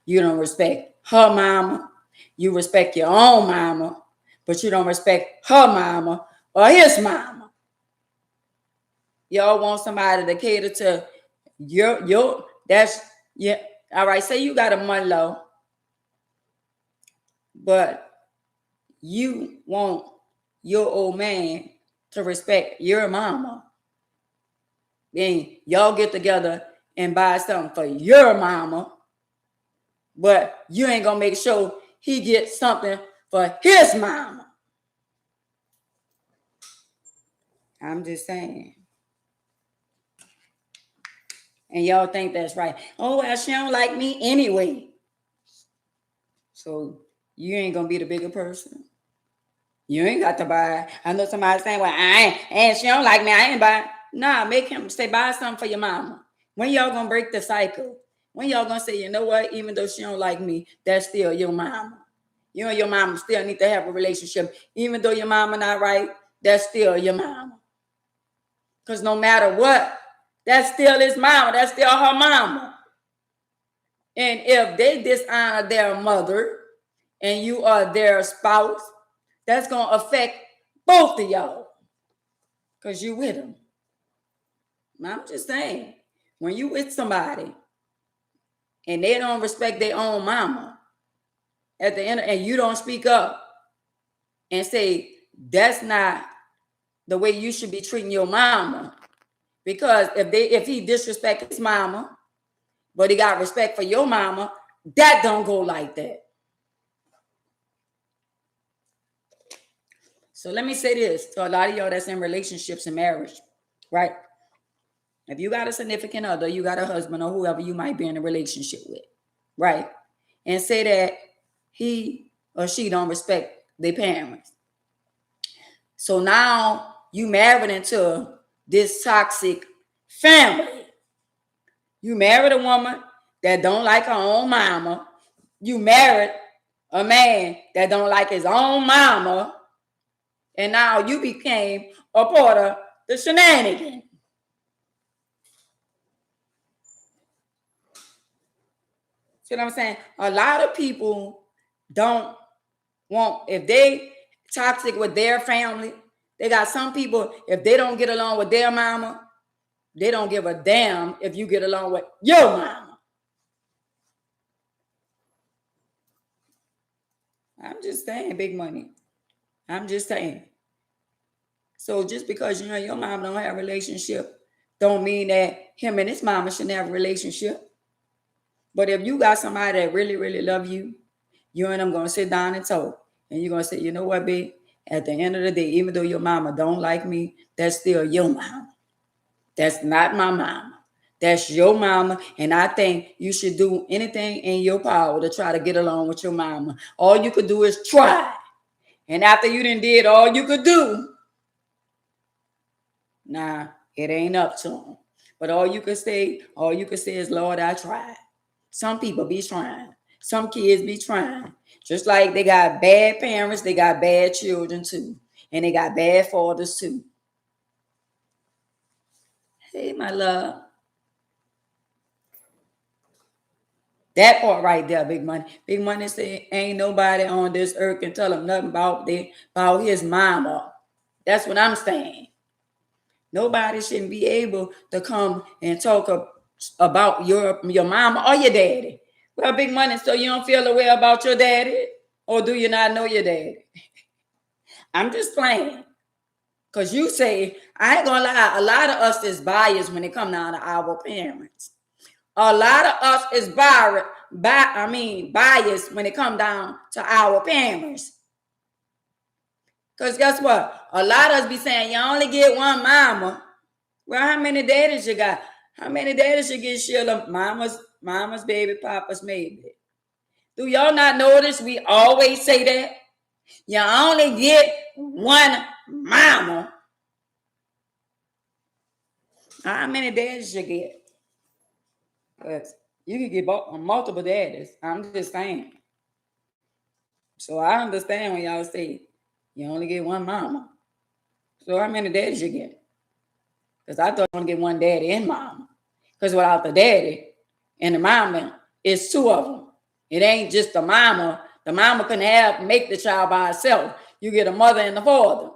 You don't respect her mama. You respect your own mama, but you don't respect her mama or his mama. Y'all want somebody to cater to your that's yeah. All right, say you got a mother-in-law, but you want your old man to respect your mama. Then y'all get together and buy something for your mama, but you ain't gonna make sure he gets something for his mama. I'm just saying. And y'all think that's right. Oh, well, she don't like me anyway. So you ain't gonna be the bigger person. You ain't got to buy. I know somebody saying, well, I ain't, she don't like me, I ain't buying. Nah, make him say, buy something for your mama. When y'all gonna break the cycle? When y'all gonna say, you know what, even though she don't like me, that's still your mama. You and your mama still need to have a relationship. Even though your mama not right, that's still your mama. Because no matter what, that's still his mama. That's still her mama. And if they dishonor their mother and you are their spouse, that's going to affect both of y'all because you with them. I'm just saying, when you with somebody and they don't respect their own mama at the end, and you don't speak up and say, that's not the way you should be treating your mama. Because if he disrespect his mama, but he got respect for your mama, that don't go like that. So let me say this to a lot of y'all that's in relationships and marriage, right? If you got a significant other, you got a husband or whoever you might be in a relationship with, right? And say that he or she don't respect their parents. So now you married into this toxic family. You married a woman that don't like her own mama. You married a man that don't like his own mama. And now you became a part of the shenanigans. See what I'm saying? A lot of people don't want, if they toxic with their family, they got some people, if they don't get along with their mama, they don't give a damn if you get along with your mama. I'm just saying, big money. I'm just saying. So just because you know your mom don't have a relationship, don't mean that him and his mama shouldn't have a relationship. But if you got somebody that really, really love you, you and them gonna sit down and talk. And you're gonna say, you know what, babe? At the end of the day, even though your mama don't like me, that's still your mama. That's not my mama. That's your mama. And I think you should do anything in your power to try to get along with your mama. All you could do is try. And after you done did all you could do, nah, it ain't up to them. But all you can say is, Lord, I tried. Some people be trying. Some kids be trying. Just like they got bad parents, they got bad children too. And they got bad fathers too. Hey, my love. That part right there, Big Money. Big Money say ain't nobody on this earth can tell him nothing about his mama. That's what I'm saying. Nobody shouldn't be able to come and talk about your mama or your daddy. Well, Big Money, so you don't feel the way about your daddy? Or do you not know your daddy? I'm just playing. Because you say, I ain't gonna lie, a lot of us is biased when it comes down to our parents. A lot of us is biased when it comes down to our parents. Because guess what? A lot of us be saying, you only get one mama. Well, how many daddies you got? How many daddies you get, Sheila? Mama's baby, papa's maybe. Do y'all not notice we always say that? You only get one mama. How many daddies you get? Because you can get multiple daddies. I'm just saying. So I understand when y'all say you only get one mama. So how many daddies you get? Because I thought you only get one daddy and mama. Because without the daddy and the mama, it's two of them. It ain't just the mama. The mama can make the child by herself. You get a mother and a father.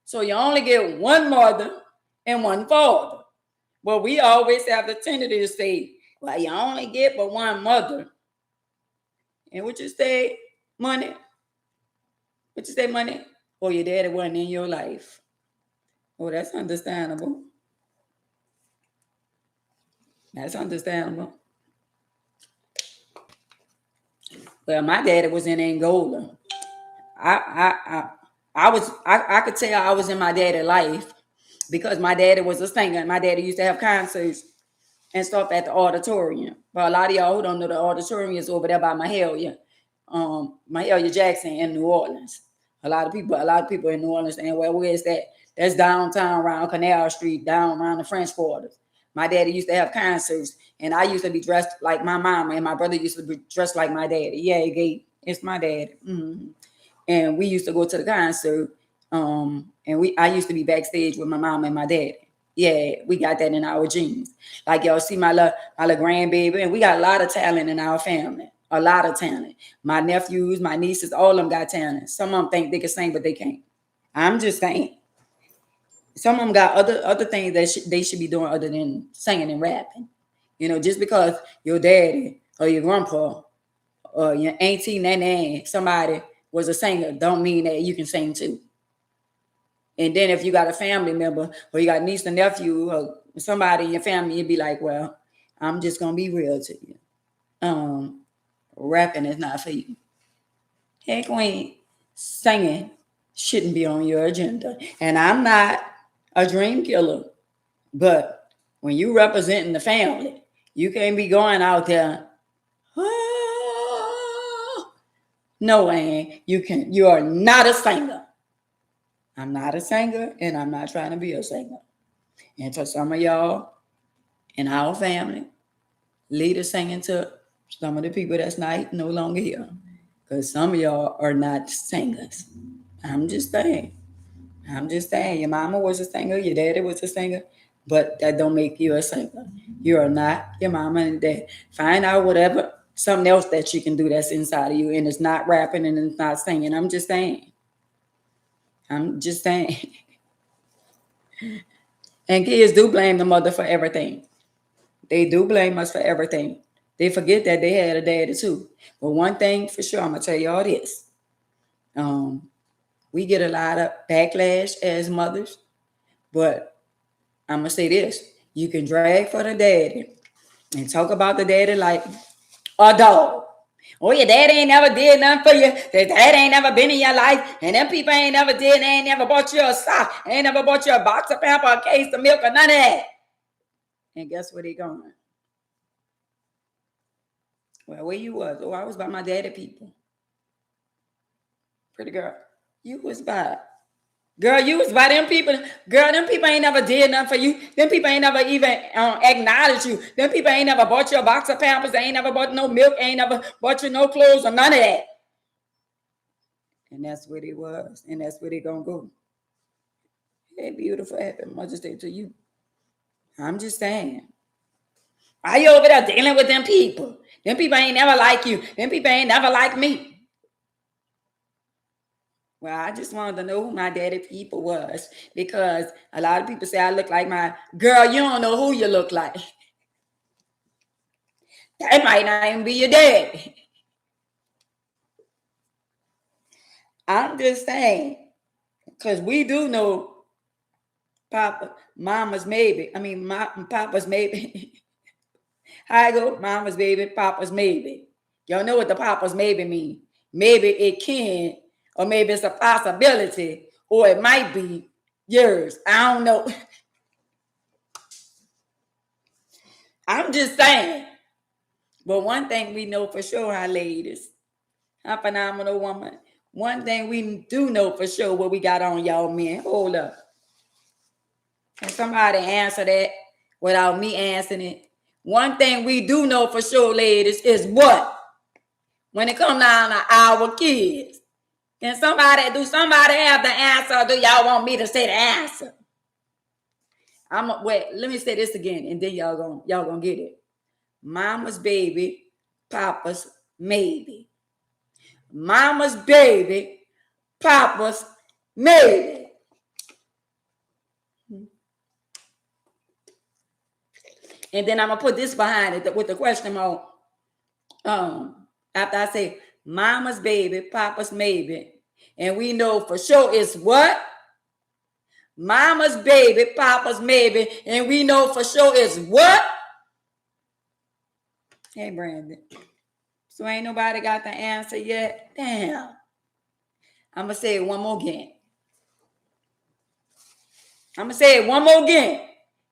So you only get one mother and one father. Well, we always have the tendency to say, well, you only get but one mother. And what you say, Money? What you say, Money? Or your daddy wasn't in your life. Oh, that's understandable. That's understandable. Well, my daddy was in Angola. I could tell I was in my daddy's life because my daddy was a singer. My daddy used to have concerts and stuff at the auditorium. But a lot of y'all who don't know, the auditorium is over there by Mahalia Jackson in New Orleans. A lot of people in New Orleans saying, well, where is that? That's downtown around Canal Street, down around the French Quarters. My daddy used to have concerts, and I used to be dressed like my mama, and my brother used to be dressed like my daddy. Yeah, it's my daddy. Mm-hmm. And we used to go to the concert, I used to be backstage with my mom and my daddy. Yeah, we got that in our genes. Like y'all see my little grandbaby, and we got a lot of talent in our family. A lot of talent. My nephews, my nieces, all of them got talent. Some of them think they can sing, but they can't. I'm just saying. Some of them got other things that they should be doing other than singing and rapping. You know, just because your daddy or your grandpa or your auntie, nanny, somebody was a singer, don't mean that you can sing too. And then if you got a family member or you got niece and nephew or somebody in your family, you'd be like, well, I'm just gonna be real to you. Rapping is not for you. Hey, Queen, singing shouldn't be on your agenda. And I'm not a dream killer, but when you representing the family, you can't be going out there. Oh, no, Ann, you are not a singer. I'm not a singer, and I'm not trying to be a singer. And for some of y'all in our family, lead the singing to some of the people that's no longer here. Because some of y'all are not singers. I'm just saying. Your mama was a singer, your daddy was a singer, but that don't make you a singer. You are not your mama and dad. Find out something else that you can do that's inside of you, and it's not rapping and it's not singing. I'm just saying. And kids do blame the mother for everything. They do blame us for everything. They forget that they had a daddy too. But one thing for sure, I'm gonna tell y'all this. We get a lot of backlash as mothers, but I'm gonna say this: you can drag for the daddy and talk about the daddy like a dog. Oh, your daddy ain't never did nothing for you. The dad ain't never been in your life, and them people ain't never did. They ain't never bought you a sock. Ain't never bought you a box of pamper, a case of milk, or none of that. And guess where they going? Well, where you was? Oh, I was by my daddy people. Pretty girl, you was by Girl, you was by them people. Girl, them people ain't never did nothing for you. Them people ain't never even acknowledged you. Them people ain't never bought you a box of Pampers. They ain't never bought no milk. Ain't never bought you no clothes or none of that. And that's what it was. And that's where they gonna go. Hey, beautiful, happy Mother's Day to you. I'm just saying. Why you over there dealing with them people? Them people ain't never like you. Them people ain't never like me. Well, I just wanted to know who my daddy people was, because a lot of people say I look like my girl. You don't know who you look like. That might not even be your daddy. I'm just saying, because we do know mama's maybe. I mean, papa's maybe. I go, mama's baby, papa's maybe. Y'all know what the papa's maybe mean. Maybe it can, or maybe it's a possibility, or it might be yours. I don't know. I'm just saying. But one thing we know for sure, our ladies, our phenomenal woman, one thing we do know for sure what we got on y'all men. Hold up. Can somebody answer that without me answering it? One thing we do know for sure, ladies, is what? When it comes down to our kids. Can somebody have the answer, or do y'all want me to say the answer? Wait, let me say this again, and then y'all gonna get it. Mama's baby, papa's maybe. Mama's baby, papa's maybe. And then I'm gonna put this behind it with the question mark. After I say mama's baby, papa's maybe, and we know for sure it's what? Mama's baby, papa's maybe, and we know for sure it's what? Hey, Brandon. So ain't nobody got the answer yet? Damn. I'm gonna say it one more again.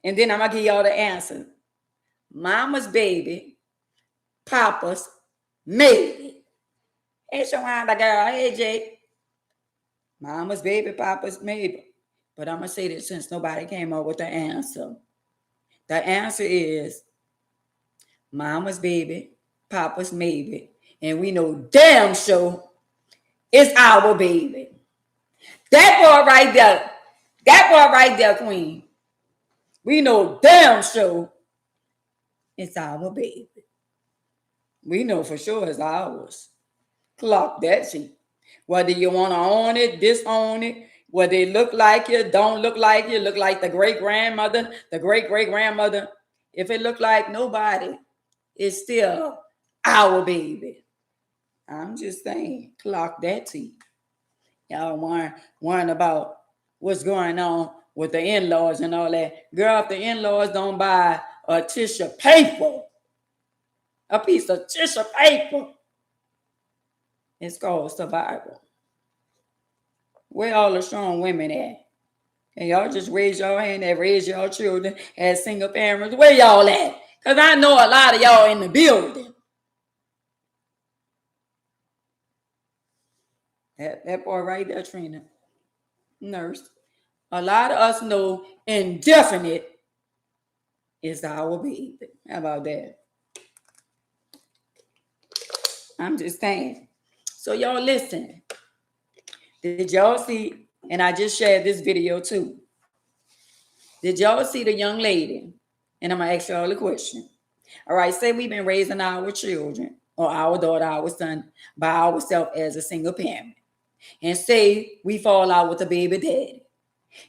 And then I'm gonna give y'all the answer. Mama's baby, papa's maybe. Hey, Shawana girl. Hey, Jake. Mama's baby, papa's maybe. But I'm gonna say this since nobody came up with the answer. The answer is mama's baby, papa's maybe. And we know damn sure it's our baby. That boy right there, queen. We know damn sure it's our baby. We know for sure it's ours. Clock that shit. Whether you want to own it, disown it, whether it look like you, don't look like you, look like the great-grandmother, the great-great-grandmother. If it look like nobody, it's still our baby. I'm just saying, clock that tea. Y'all worrying about what's going on with the in-laws and all that. Girl, if the in-laws don't buy a tissue paper, a piece of tissue paper, it's called survival. Where all the strong women at? And y'all just raise your hand and raise your children as single parents. Where y'all at? Because I know a lot of y'all in the building. That boy right there, Trina. Nurse. A lot of us know indefinite is our baby. How about that? I'm just saying. So y'all listen. Did y'all see, and I just shared this video too. Did y'all see the young lady? And I'm going to ask y'all a question. All right, say we've been raising our children or our daughter, our son by ourselves as a single parent. And say we fall out with a baby daddy.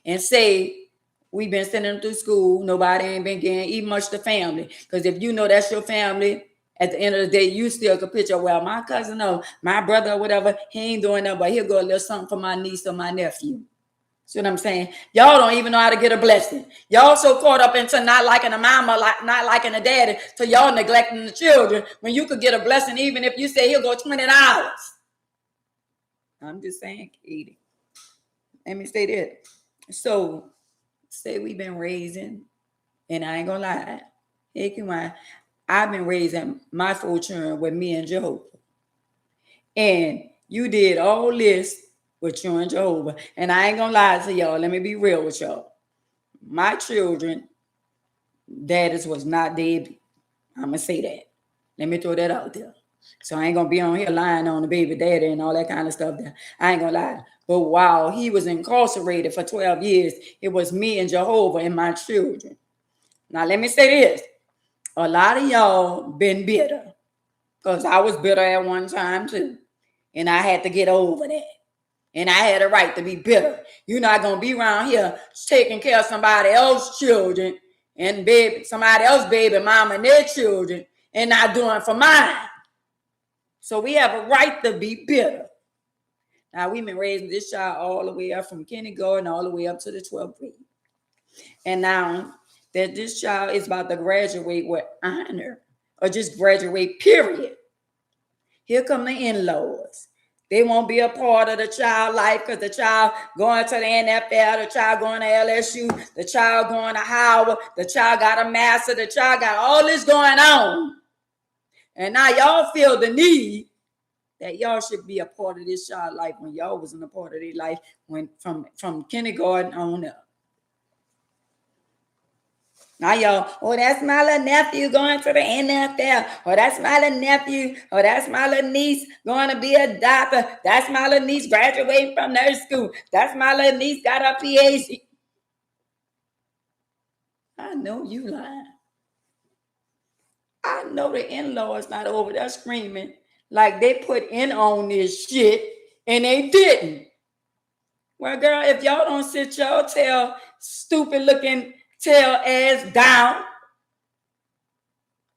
And say we've been sending them through school. Nobody ain't been getting even much to family. Because if you know that's your family, at the end of the day, you still could picture, well, my cousin or my brother or whatever, he ain't doing that, but he'll go a little something for my niece or my nephew. See what I'm saying? Y'all don't even know how to get a blessing. Y'all so caught up into not liking the mama, not liking the daddy, so y'all neglecting the children when you could get a blessing even if you say he'll go $20. I'm just saying, Katie. Let me say that. So, say we've been raising, and I ain't gonna lie, I've been raising my 4 children with me and Jehovah. And you did all this with you and Jehovah. And I ain't gonna lie to y'all. Let me be real with y'all. My children, daddies was not dead. I'm gonna say that. Let me throw that out there. So I ain't gonna be on here lying on the baby daddy and all that kind of stuff there. I ain't gonna lie. But while he was incarcerated for 12 years, it was me and Jehovah and my children. Now let me say this. A lot of y'all been bitter. Because I was bitter at one time too. And I had to get over that. And I had a right to be bitter. You're not gonna be around here taking care of somebody else's children and baby, somebody else's baby mama and their children and not doing for mine. So we have a right to be bitter. Now we've been raising this child all the way up from kindergarten all the way up to the 12th grade. And now that this child is about to graduate with honor or just graduate, period. Here come the in-laws. They won't be a part of the child life because the child going to the NFL, the child going to LSU, the child going to Howard, the child got a master, the child got all this going on. And now y'all feel the need that y'all should be a part of this child life when y'all wasn't a part of their life when from kindergarten on up. Now y'all, oh, that's my little nephew going to the NFL. Oh, that's my little nephew. Oh, that's my little niece going to be a doctor. That's my little niece graduating from nurse school. That's my little niece got a PhD. I know you lying. I know the in-laws not over there screaming like they put in on this shit and they didn't. Well, girl, if y'all don't sit y'all tail, stupid looking tail ass down.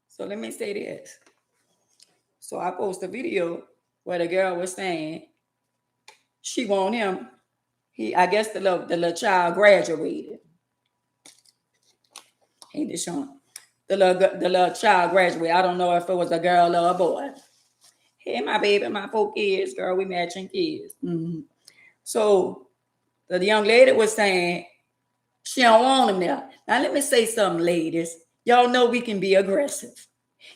So let me say this. So I posted a video where the girl was saying she want him. I guess the little child graduated. Ain't this showing? The little child graduated. I don't know if it was a girl or a boy. Hey, my baby, my 4 kids, girl, we matching kids. Mm-hmm. So the young lady was saying she don't want him there. Now let me say something, ladies. Y'all know we can be aggressive.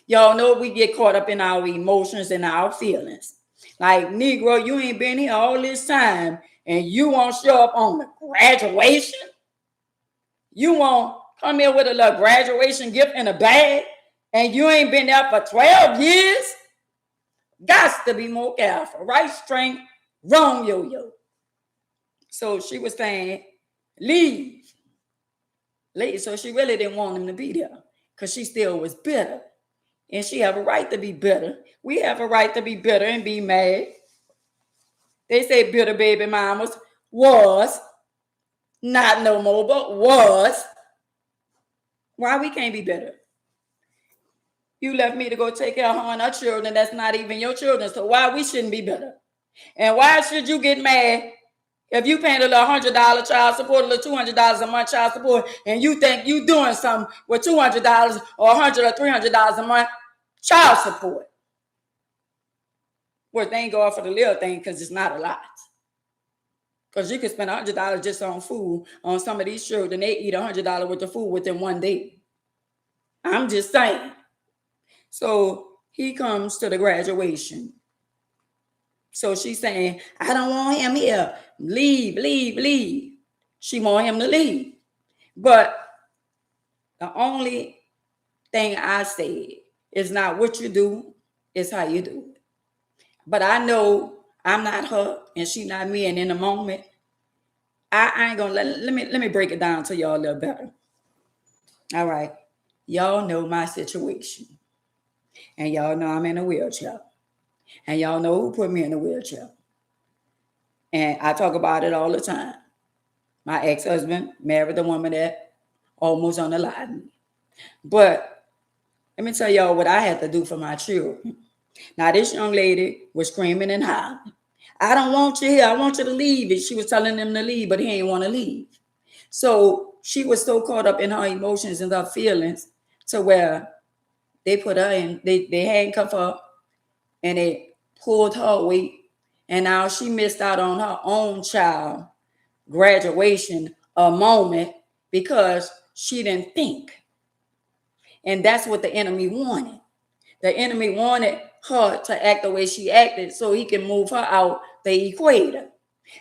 Y'all know we get caught up in our emotions and our feelings. Like, Negro, you ain't been here all this time and you won't show up on the graduation? You won't come here with a little graduation gift in a bag and you ain't been there for 12 years? Got to be more careful. Right string, wrong yo-yo. So she was saying, leave. So she really didn't want him to be there because she still was bitter. And she have a right to be bitter. We have a right to be bitter and be mad. They say bitter baby mamas was, not no more, but was. Why we can't be bitter? You left me to go take care of her and her children. That's not even your children. So why we shouldn't be bitter? And why should you get mad if you paying a little $100 child support, a little $200 a month child support, and you think you doing something with $200 or $100 or $300 a month child support? Well, they ain't go off for the little thing because it's not a lot. Because you can spend $100 just on food on some of these children. They eat $100 worth of food within one day. I'm just saying. So he comes to the graduation. So she's saying, I don't want him here. Leave, leave, leave. She want him to leave. But the only thing I say is not what you do, it's how you do it. But I know I'm not her and she not me. And in the moment, I ain't gonna let me break it down to y'all a little better. All right. Y'all know my situation. And y'all know I'm in a wheelchair. And y'all know who put me in a wheelchair. And I talk about it all the time. My ex-husband married the woman that almost unalived me. But let me tell y'all what I had to do for my children. Now, this young lady was screaming and hollering. I don't want you here. I want you to leave. And she was telling him to leave, but he ain't want to leave. So she was so caught up in her emotions and her feelings to where they put her in, they handcuffed her and they pulled her away. And now she missed out on her own child graduation, a moment, because she didn't think. And that's what the enemy wanted. The enemy wanted her to act the way she acted so he can move her out the equator.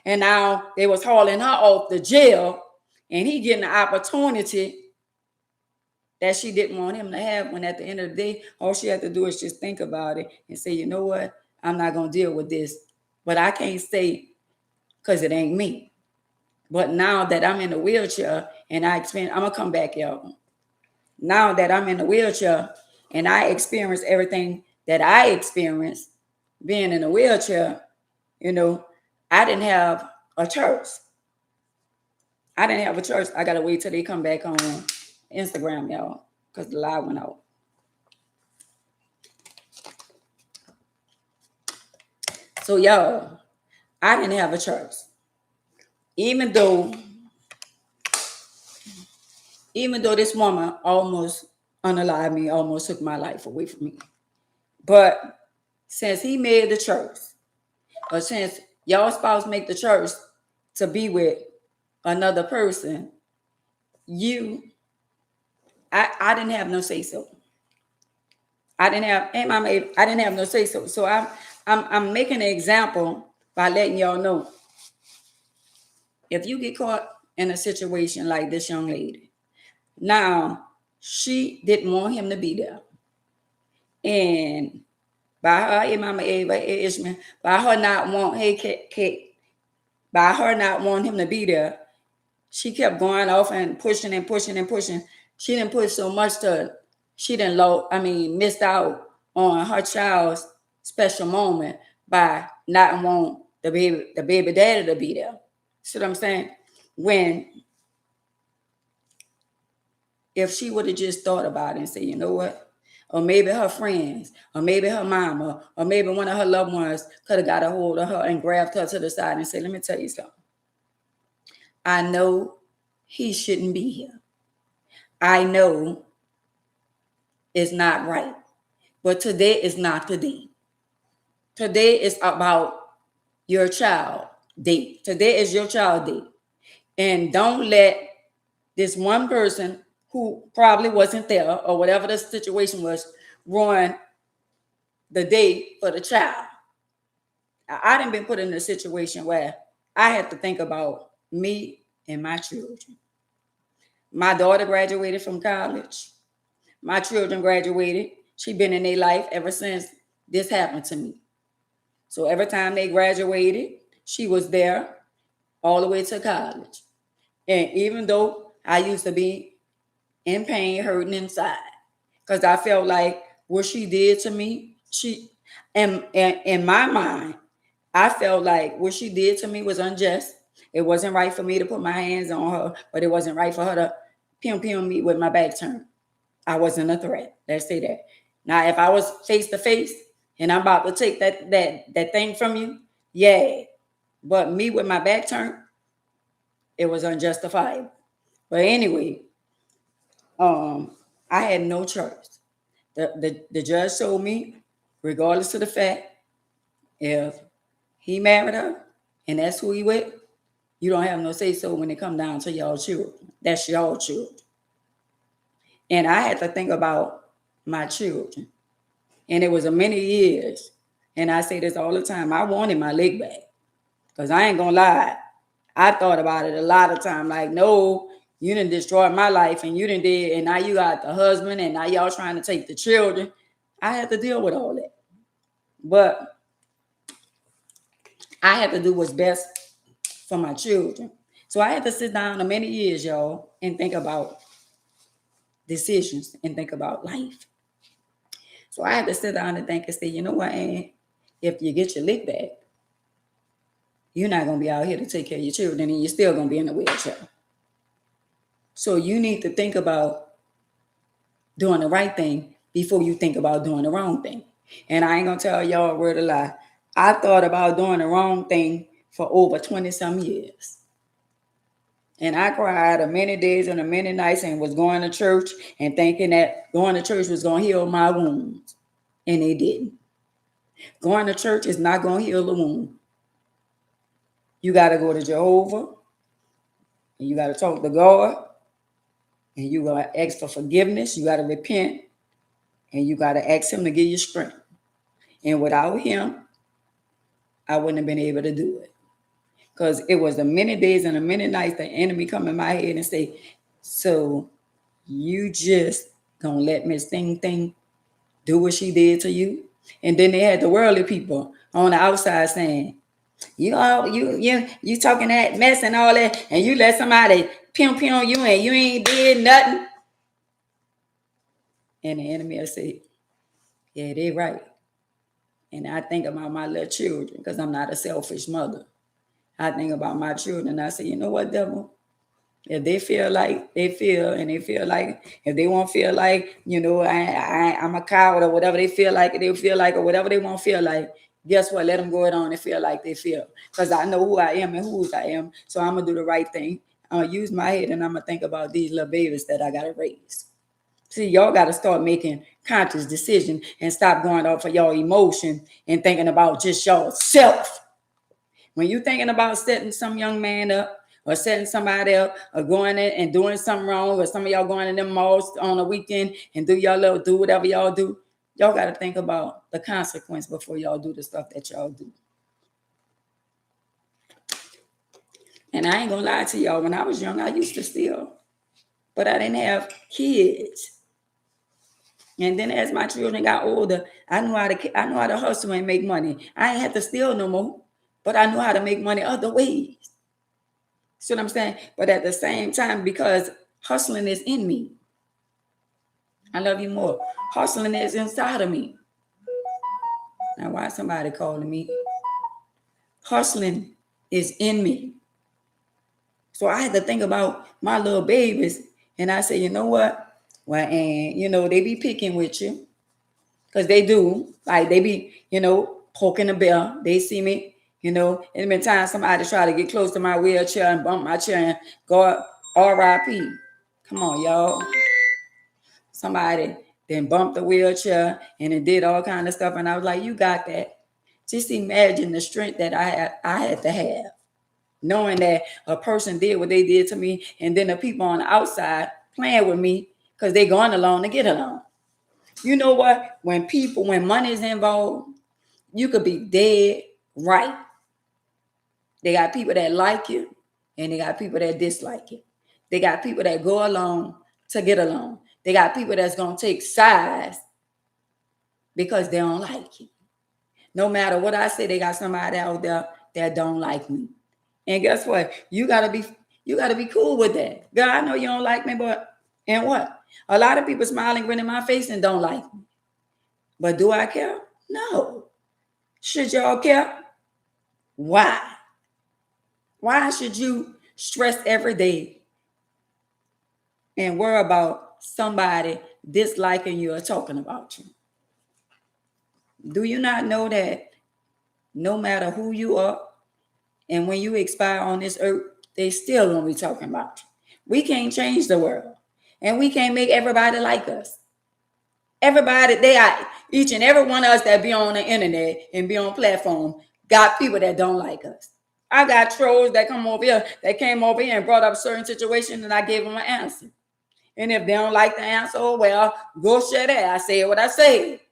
And now they was hauling her off the jail, and he getting the opportunity that she didn't want him to have, when at the end of the day, all she had to do is just think about it and say, you know what, I'm not going to deal with this. But I can't stay because it ain't me. But now that I'm in a wheelchair and I'm going to come back, y'all. Now that I'm in a wheelchair and I experience everything that I experienced being in a wheelchair, you know, I didn't have a choice. I didn't have a choice. I got to wait till they come back on Instagram, y'all, because the live went out. So, y'all, I didn't have a choice. Even though this woman almost unalived me, almost took my life away from me. But since he made the choice, or since y'all spouse make the choice to be with another person, I didn't have no say so. I didn't have no say so. So I'm making an example by letting y'all know, if you get caught in a situation like this young lady, now she didn't want him to be there, and by her, Mama Ava Ishmael, by her not want, hey Kate, by her not wanting him to be there, she kept going off and pushing and pushing and pushing. She didn't push so much to, she didn't missed out on her child's special moment by not want the baby daddy to be there. See what I'm saying? When, if she would have just thought about it and said, you know what? Or maybe her friends, or maybe her mama, or maybe one of her loved ones could have got a hold of her and grabbed her to the side and said, let me tell you something. I know he shouldn't be here. I know it's not right. But today is not the day. Today is about your child day. Today is your child day. And don't let this one person who probably wasn't there, or whatever the situation was, ruin the day for the child. I didn't been put in a situation where I had to think about me and my children. My daughter graduated from college. My children graduated. She been in their life ever since this happened to me. So every time they graduated, she was there all the way to college. And even though I used to be in pain, hurting inside, because I felt like what she did to me, and in my mind, I felt like what she did to me was unjust. It wasn't right for me to put my hands on her, but it wasn't right for her to pim me with my back turned. I wasn't a threat. Let's say that. Now, if I was face to face and I'm about to take that thing from you, yeah. But me with my back turned, it was unjustifiable. But anyway, I had no choice. The judge told me, regardless of the fact, if he married her and that's who he with, you don't have no say so when it come down to y'all children. That's y'all children. And I had to think about my children. And it was a many years. And I say this all the time. I wanted my leg back. Because I ain't going to lie. I thought about it a lot of time. Like, no, you didn't destroy my life and you didn't did. And now you got the husband and now y'all trying to take the children. I had to deal with all that. But I had to do what's best for my children. So I had to sit down a many years, y'all, and think about decisions and think about life. So I had to sit down and think and say, you know what, Ann? If you get your lick back, you're not going to be out here to take care of your children and you're still going to be in a wheelchair. So you need to think about doing the right thing before you think about doing the wrong thing. And I ain't going to tell y'all a word of lie. I thought about doing the wrong thing for over 20 some years. And I cried a many days and a many nights and was going to church and thinking that going to church was going to heal my wounds. And it didn't. Going to church is not going to heal the wound. You got to go to Jehovah and you got to talk to God and you got to ask for forgiveness. You got to repent and you got to ask him to give you strength. And without him, I wouldn't have been able to do it. Because it was the many days and the many nights the enemy come in my head and say, so you just gonna let Miss Thing do what she did to you? And then they had the worldly people on the outside saying, you talking that mess and all that, and you let somebody pimp on you and you ain't did nothing. And the enemy will say, yeah, they right. And I think about my little children because I'm not a selfish mother. I think about my children. I say, you know what, devil? If they feel like they feel, and they feel like, if they won't feel like, I'm a coward or whatever they feel like, or whatever they won't feel like, guess what? Let them go on and feel like they feel. Because I know who I am and whose I am. So I'm going to do the right thing. I'm going to use my head and I'm going to think about these little babies that I got to raise. See, y'all got to start making conscious decisions and stop going off of y'all emotion and thinking about just yourself. When you're thinking about setting some young man up or setting somebody up or going in and doing something wrong, or some of y'all going in them malls on a weekend and do whatever y'all do, y'all got to think about the consequence before y'all do the stuff that y'all do. And I ain't going to lie to y'all. When I was young, I used to steal, but I didn't have kids. And then as my children got older, I knew how to hustle and make money. I ain't have to steal no more, but I knew how to make money other ways. See what I'm saying? But at the same time, because hustling is in me, I love you more. Hustling is inside of me. Now, why is somebody calling me? Hustling is in me. So I had to think about my little babies. And I said, you know what? Well, and, they be picking with you. Because they do. Like, they be, poking the bell. They see me. It's been times somebody try to get close to my wheelchair and bump my chair and go R.I.P. Come on, y'all. Somebody then bumped the wheelchair and it did all kind of stuff. And I was like, you got that. Just imagine the strength that I had to have, knowing that a person did what they did to me, and then the people on the outside playing with me because they going along to get along. You know what? When money is involved, you could be dead right. They got people that like you, and they got people that dislike you. They got people that go along to get along. They got people that's going to take sides because they don't like you. No matter what I say, they got somebody out there that don't like me. And guess what? You gotta be cool with that. Girl, I know you don't like me, but and what? A lot of people smiling, grinning my face and don't like me. But do I care? No. Should y'all care? Why? Why should you stress every day and worry about somebody disliking you or talking about you? Do you not know that no matter who you are, and when you expire on this earth, they still gonna be talking about you? We can't change the world, and we can't make everybody like us. Everybody, each and every one of us that be on the internet and be on platform, got people that don't like us. I got trolls that came over here and brought up certain situations, and I gave them an answer. And if they don't like the answer, oh well, go share that. I say what I say.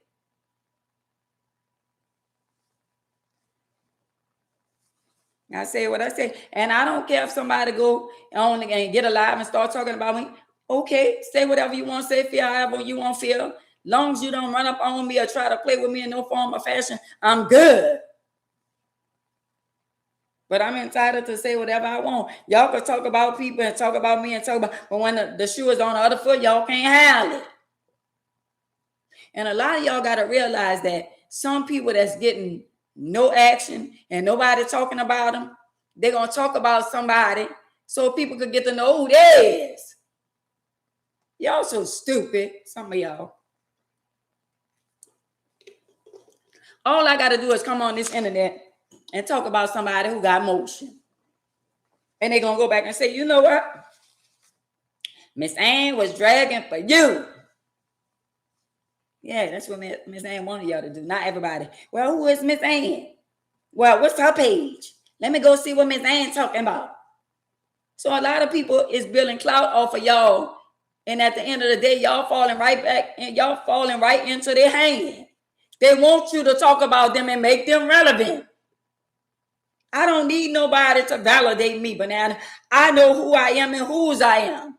I say what I say. And I don't care if somebody go on and get alive and start talking about me. Okay, say whatever you want to say, feel however you want to feel. Long as you don't run up on me or try to play with me in no form or fashion, I'm good. But I'm entitled to say whatever I want. Y'all can talk about people and talk about me and talk about, but when the shoe is on the other foot, y'all can't handle it. And a lot of y'all got to realize that some people that's getting no action and nobody talking about them, they're going to talk about somebody so people could get to know who they is. Y'all so stupid, some of y'all. All I got to do is come on this internet and talk about somebody who got motion. And they're going to go back and say, you know what? Miss Ann was dragging for you. Yeah, that's what Miss Ann wanted y'all to do. Not everybody. Well, who is Miss Ann? Well, what's her page? Let me go see what Miss Ann talking about. So a lot of people is building clout off of y'all. And at the end of the day, y'all falling right back and y'all falling right into their hand. They want you to talk about them and make them relevant. I don't need nobody to validate me, banana. I know who I am and whose I am.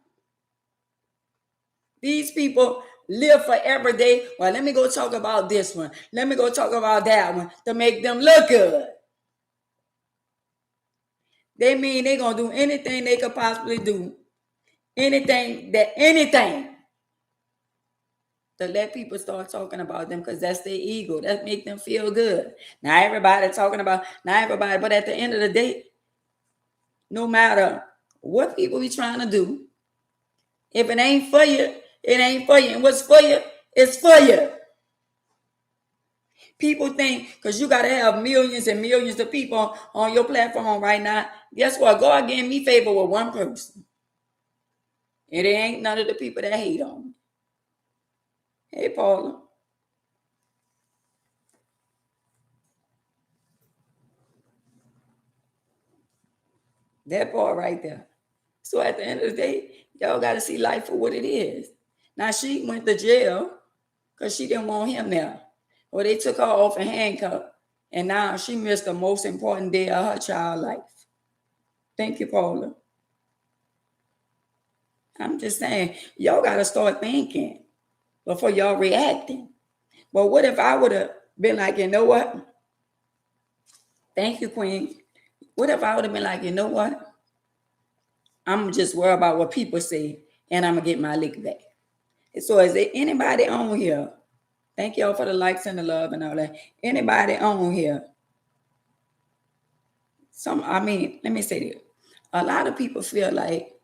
These people live for every day. Well, let me go talk about this one. Let me go talk about that one to make them look good. They mean they're going to do anything they could possibly do. Anything to let people start talking about them because that's their ego. That make them feel good. Now everybody talking about, but at the end of the day, no matter what people be trying to do, if it ain't for you, it ain't for you. And what's for you, it's for you. People think because you got to have millions and millions of people on your platform right now. Guess what? God gave me favor with one person. And it ain't none of the people that hate on me. Hey, Paula. That part right there. So at the end of the day, y'all got to see life for what it is. Now, she went to jail because she didn't want him there. Well, they took her off in handcuff. And now she missed the most important day of her child's life. Thank you, Paula. I'm just saying, y'all got to start thinking before y'all reacting. But what if I would have been like, you know what? Thank you, Queen. What if I would have been like, you know what? I'm just worried about what people say, and I'm going to get my lick back. So is there anybody on here? Thank y'all for the likes and the love and all that. Anybody on here? Let me say this. A lot of people feel like,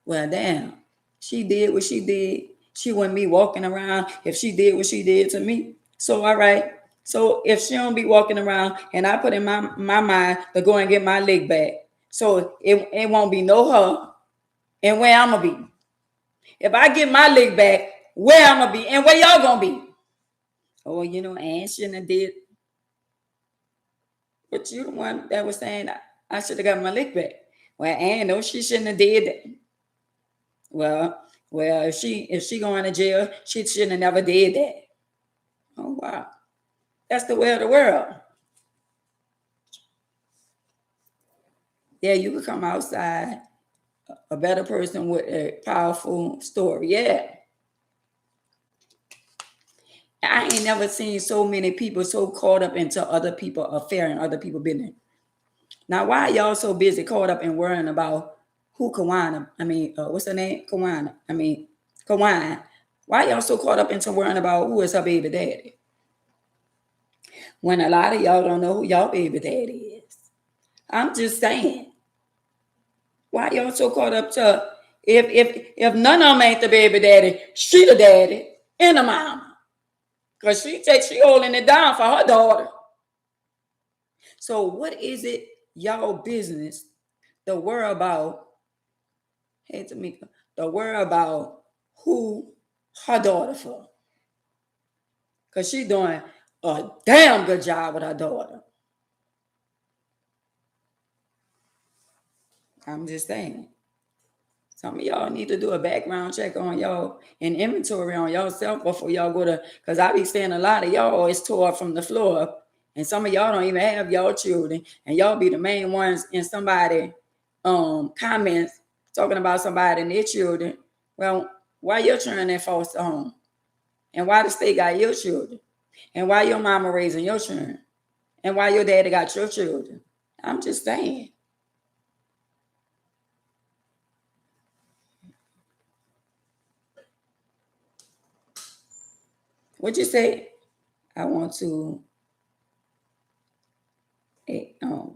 well, damn, she did what she did. She wouldn't be walking around if she did what she did to me. So, all right. So if she don't be walking around and I put in my mind to go and get my leg back, so it won't be no her and where I'm going to be. If I get my leg back, where I'm going to be and where y'all going to be. Oh, Ann shouldn't have did. But you the one that was saying I should have got my leg back. Well, Ann, no, she shouldn't have did that. Well, if she going to jail, she shouldn't have never did that. Oh, wow. That's the way of the world. Yeah, you could come outside a better person with a powerful story. Yeah. I ain't never seen so many people so caught up into other people affair and other people business. Now, why are y'all so busy caught up in worrying about who Kawana? What's her name? Kawana. Kawana. Why y'all so caught up into worrying about who is her baby daddy? When a lot of y'all don't know who y'all baby daddy is. I'm just saying. Why y'all so caught up to if none of them ain't the baby daddy, she the daddy and the mama. Because she holding it down for her daughter. So what is it y'all business to worry about? Hey, Tamika, to worry about who her daughter for? Because she doing a damn good job with her daughter. I'm just saying. Some of y'all need to do a background check on y'all and inventory on yourself before y'all go to, because I be seeing a lot of y'all is tore from the floor up. And some of y'all don't even have y'all children. And y'all be the main ones in somebody comments talking about somebody and their children. Well, why your children in foster home? And why the state got your children? And why your mama raising your children? And why your daddy got your children? I'm just saying. What you say? I want to.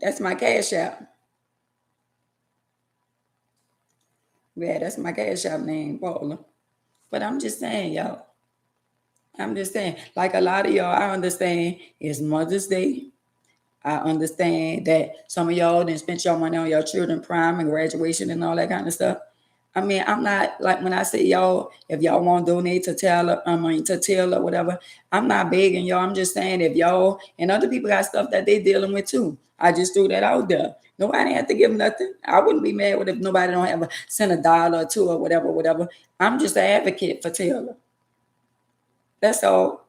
That's my cash app. Yeah, that's my cash app name, Paula. But I'm just saying, y'all. I'm just saying, like a lot of y'all, I understand it's Mother's Day. I understand that some of y'all didn't spend your money on your children prime and graduation and all that kind of stuff. I'm not like when I say y'all, if y'all want to donate to Taylor, whatever, I'm not begging y'all. I'm just saying if y'all and other people got stuff that they dealing with too. I just threw that out there. Nobody had to give nothing. I wouldn't be mad with if nobody don't have send $1 or $2 or whatever. I'm just an advocate for Taylor. That's all.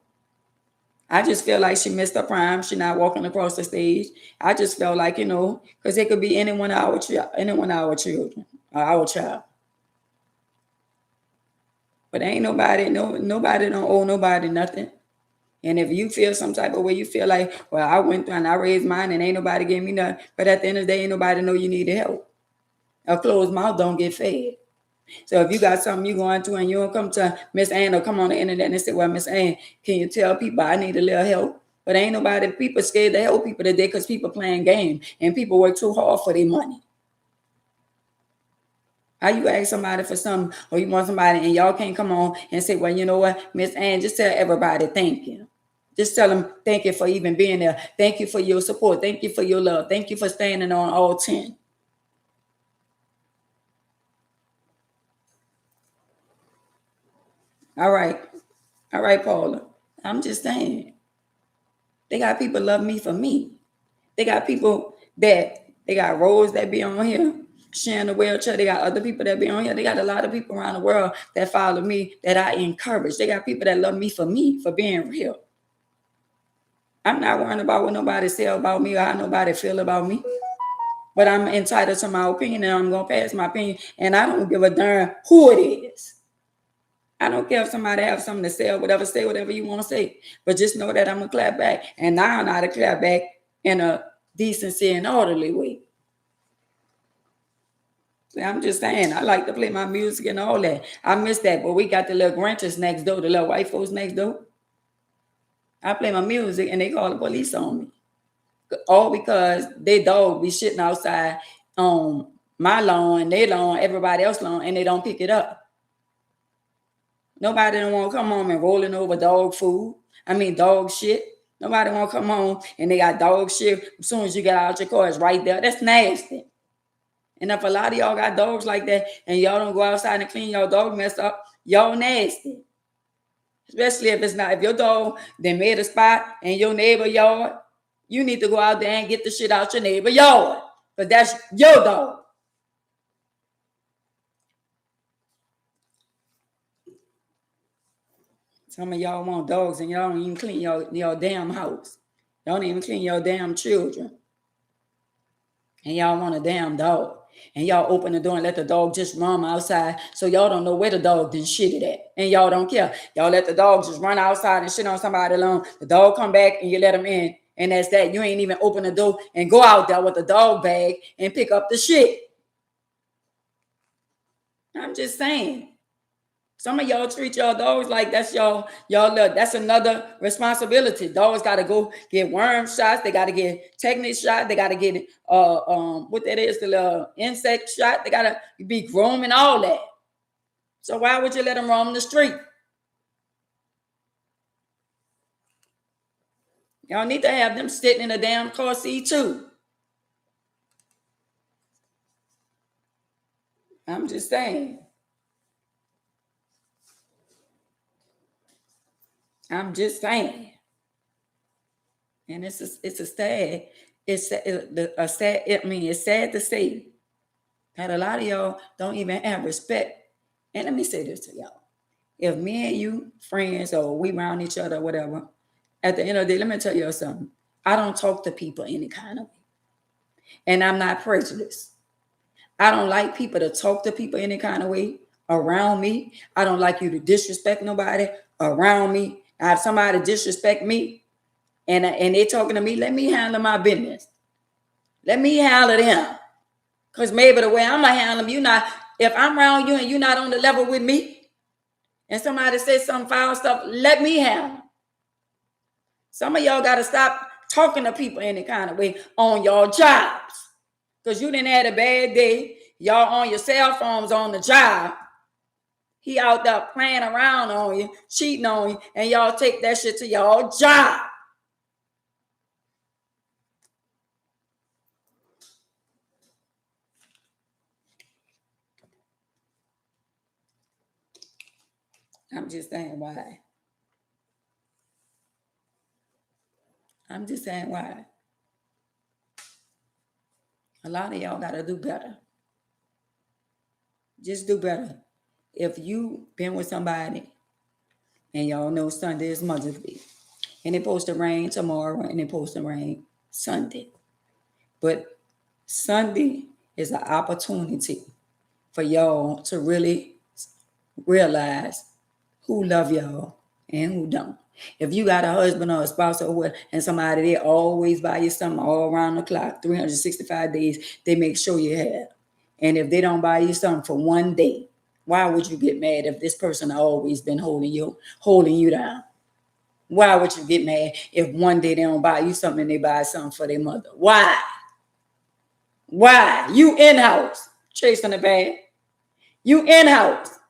I just feel like she missed her prime. She not walking across the stage. I just felt like, because it could be any one of our children, or our child. But ain't nobody, nobody don't owe nobody nothing. And if you feel some type of way, you feel like, well, I went through and I raised mine and ain't nobody gave me nothing. But at the end of the day, ain't nobody know you needed help. A closed mouth don't get fed. So if you got something you going through and you don't come to Miss Ann or come on the internet and say, well, Miss Ann, can you tell people I need a little help? But ain't nobody, people scared to help people today because people playing game and people work too hard for their money. How you ask somebody for something or you want somebody and y'all can't come on and say, well, you know what, Miss Ann, just tell everybody thank you. Just tell them thank you for even being there. Thank you for your support. Thank you for your love. Thank you for standing on all 10. All right. All right, Paula. I'm just saying. They got people love me for me. They got people that they got Rose that be on here, sharing the wheelchair. They got other people that be on here. They got a lot of people around the world that follow me that I encourage. They got people that love me, for being real. I'm not worrying about what nobody say about me or how nobody feel about me. But I'm entitled to my opinion and I'm gonna pass my opinion. And I don't give a darn who it is. I don't care if somebody have something to say or whatever, say whatever you want to say. But just know that I'm gonna clap back. And now I know how to clap back in a decency and orderly way. So I'm just saying, I like to play my music and all that. I miss that, but we got the little Grinches next door, the little white folks next door. I play my music and they call the police on me. All because they dog be shitting outside on my lawn, their lawn, everybody else's lawn, and they don't pick it up. Nobody don't want to come home and rolling over dog food. I mean, dog shit. Nobody want to come home and they got dog shit. As soon as you get out your car, it's right there. That's nasty. And if a lot of y'all got dogs like that and y'all don't go outside and clean your dog mess up, y'all nasty. Especially if your dog then made a spot in your neighbor yard, you need to go out there and get the shit out your neighbor yard. But that's your dog. Some of y'all want dogs and y'all don't even clean your damn house. Y'all don't even clean your damn children. And y'all want a damn dog. And y'all open the door and let the dog just run outside. So y'all don't know where the dog did shit it at. And y'all don't care. Y'all let the dog just run outside and shit on somebody alone. The dog come back and you let him in. And that's that. You ain't even open the door and go out there with the dog bag and pick up the shit. I'm just saying. Some of y'all treat y'all dogs like that's y'all that's another responsibility. Dogs got to go get worm shots. They got to get tetanus shot. They got to get what that is, the little insect shot. They got to be groomed and all that. So why would you let them roam the street? Y'all need to have them sitting in a damn car seat too. I'm just saying. I'm just saying. And it's a sad. It's a sad. I mean, it's sad to say that a lot of y'all don't even have respect. And let me say this to y'all. If me and you friends or we around each other or whatever, at the end of the day, let me tell you something. I don't talk to people any kind of way. And I'm not prejudiced. I don't like people to talk to people any kind of way around me. I don't like you to disrespect nobody around me. Now, if somebody disrespect me and they talking to me, let me handle my business. Let me handle them. Because maybe the way I'm going to handle them, if I'm around you and you're not on the level with me, and somebody says some foul stuff, let me handle them. Some of y'all got to stop talking to people any kind of way on your jobs. Because you didn't have a bad day. Y'all on your cell phones on the job. He out there playing around on you, cheating on you, and y'all take that shit to your job. I'm just saying why. I'm just saying why. A lot of y'all got to do better. Just do better. If you been with somebody and y'all know Sunday is Mother's Day, And it's supposed to rain tomorrow, and it's supposed to rain Sunday. But Sunday is an opportunity for y'all to really realize who love y'all and who don't. If you got a husband or a spouse or what, and somebody they always buy you something all around the clock, 365 days, they make sure you have. And if they don't buy you something for one day, why would you get mad if this person always been holding you down? Why would you get mad if one day they don't buy you something and they buy something for their mother? Why? Why? You in-house chasing the bag. You in-house.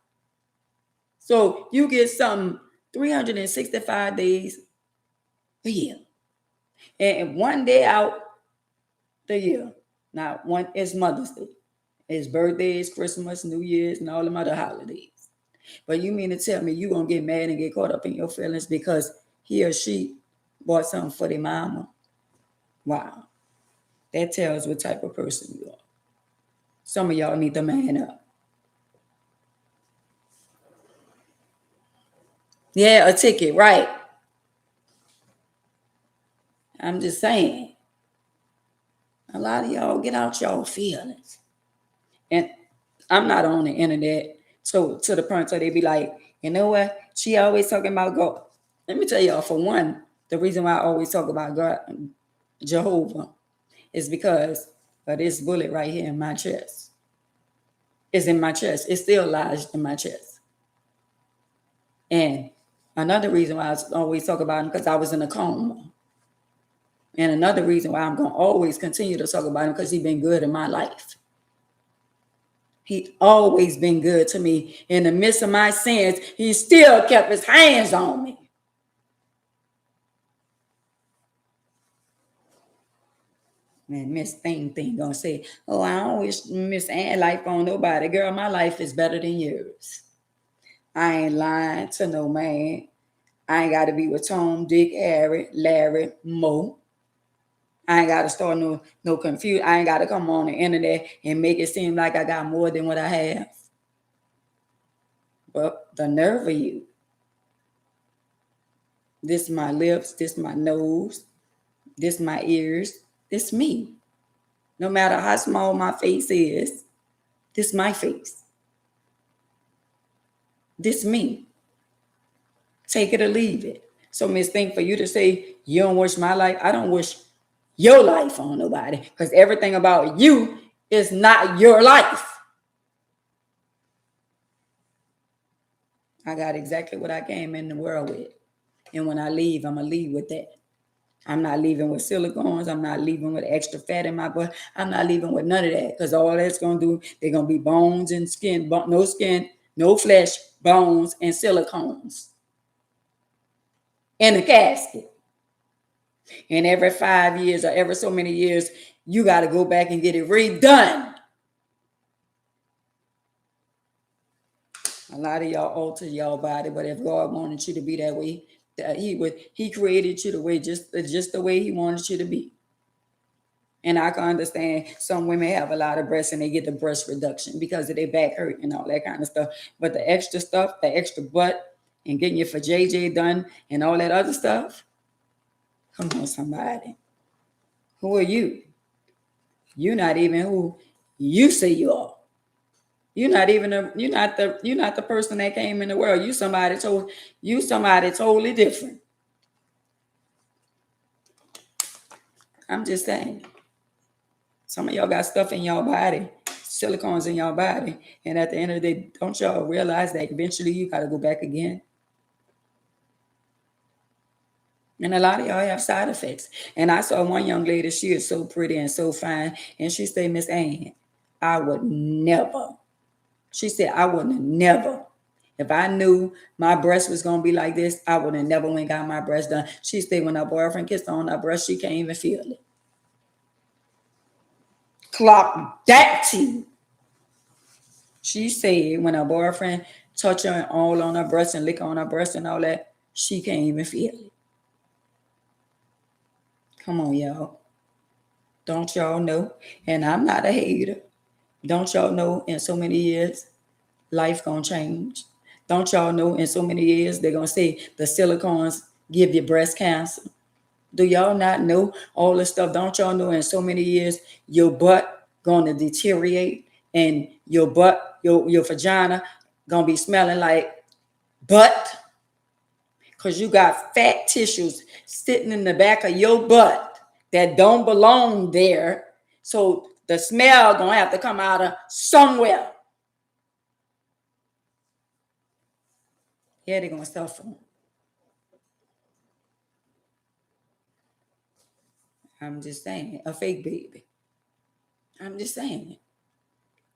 So you get something 365 days a year. And one day out the year. Now, one is Mother's Day. It's birthdays, Christmas, New Year's, and all them other holidays. But you mean to tell me you going to get mad and get caught up in your feelings because he or she bought something for their mama? Wow. That tells what type of person you are. Some of y'all need to man up. Yeah, a ticket, right. I'm just saying. A lot of y'all get out y'all feelings. And I'm not on the internet. So to the point where they be like, you know what? She always talking about God. Let me tell y'all, for one, the reason why I always talk about God, Jehovah, is because of this bullet right here in my chest. It's in my chest. It still lies in my chest. And another reason why I always talk about him, because I was in a coma. And another reason why I'm going to always continue to talk about him, because he's been good in my life. He's always been good to me. In the midst of my sins, he still kept his hands on me. Man, Miss Thing gonna say, oh, I don't wish Miss Ann life on nobody. Girl, my life is better than yours. I ain't lying to no man. I ain't got to be with Tom, Dick, Harry, Larry, Mo. I ain't got to start no confusion. I ain't got to come on the internet and make it seem like I got more than what I have. But the nerve of you. This my lips, this my nose, this my ears, this me. No matter how small my face is, this my face. This me. Take it or leave it. So Miss Thing, for you to say you don't wish my life, I don't wish your life on nobody, because everything about you is not your life. I got exactly what I came in the world with. And when I leave, I'm going to leave with that. I'm not leaving with silicones. I'm not leaving with extra fat in my butt. I'm not leaving with none of that, because all that's going to do, they're going to be bones and skin, no flesh, bones, and silicones in a casket. And every 5 years or every so many years, you got to go back and get it redone. A lot of y'all alter y'all body, but if God wanted you to be that way, he created you the way just the way he wanted you to be. And I can understand some women have a lot of breasts and they get the breast reduction because of their back hurt and all that kind of stuff. But the extra stuff, the extra butt, and getting your for JJ done and all that other stuff, come on, somebody. Who are you? You're not even who you say you are. You're not the person that came in the world. You somebody totally different. I'm just saying. Some of y'all got stuff in your body, silicones in your body, and at the end of the day, don't y'all realize that eventually you got to go back again? And a lot of y'all have side effects. And I saw one young lady, she is so pretty and so fine, and she said, Miss Ann, I would never. She said, I would have never. If I knew my breast was going to be like this, I would have never went and got my breast done. She said when her boyfriend kissed her on her breast, she can't even feel it. Clock that tea. She said when her boyfriend touch her all on her breast and lick on her breast and all that, she can't even feel it. Come on, y'all. Don't y'all know? And I'm not a hater. Don't y'all know in so many years, life gonna change? Don't y'all know in so many years, they're gonna say the silicones give you breast cancer. Do y'all not know all this stuff? Don't y'all know in so many years your butt gonna deteriorate and your butt, your vagina gonna be smelling like butt because you got fat tissues sitting in the back of your butt that don't belong there. So the smell gonna have to come out of somewhere. Yeah, they're gonna suffer. I'm just saying, a fake baby. I'm just saying.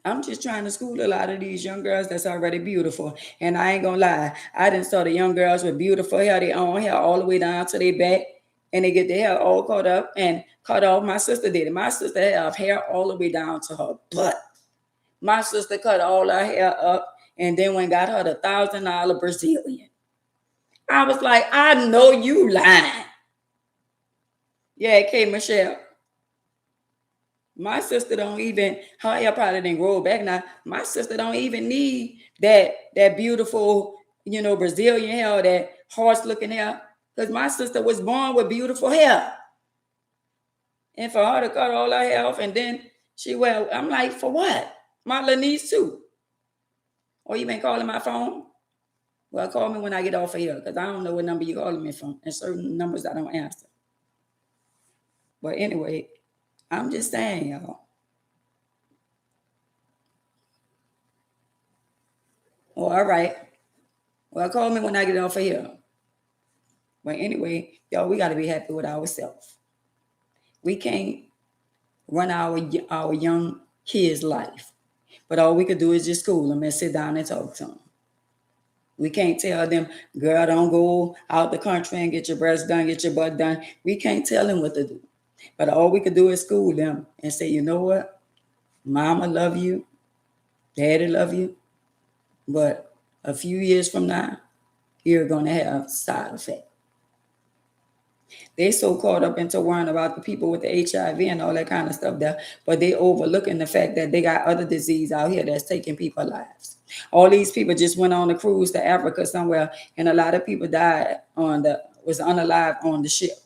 I'm just trying to school a lot of these young girls that's already beautiful. And I ain't gonna lie, I didn't saw the young girls with beautiful hair, their own hair all the way down to their back, and they get their hair all caught up and cut off. My sister did it. My sister had hair all the way down to her butt. My sister cut all her hair up and then went got her the $1,000 Brazilian. I was like, I know you lying. Yeah, K Michelle. My sister don't even, her hair probably didn't grow back now. My sister don't even need that beautiful, Brazilian hair, that horse looking hair. Because my sister was born with beautiful hair. And for her to cut all her hair off and then I'm like, for what? My little niece too. Or you been calling my phone? Well, call me when I get off of here because I don't know what number you calling me from. And certain numbers I don't answer. But anyway, I'm just saying, y'all. Oh, all right. Well, call me when I get off of here. But anyway, y'all, we got to be happy with ourselves. We can't run our young kids' life. But all we could do is just school them and sit down and talk to them. We can't tell them, girl, don't go out the country and get your breasts done, get your butt done. We can't tell them what to do. But all we could do is school them and say, you know what? Mama love you. Daddy love you. But a few years from now, you're going to have side effects. They so caught up into worrying about the people with the HIV and all that kind of stuff there, but they overlooking the fact that they got other disease out here that's taking people's lives. All these people just went on a cruise to Africa somewhere, and a lot of people died was unalive on the ship.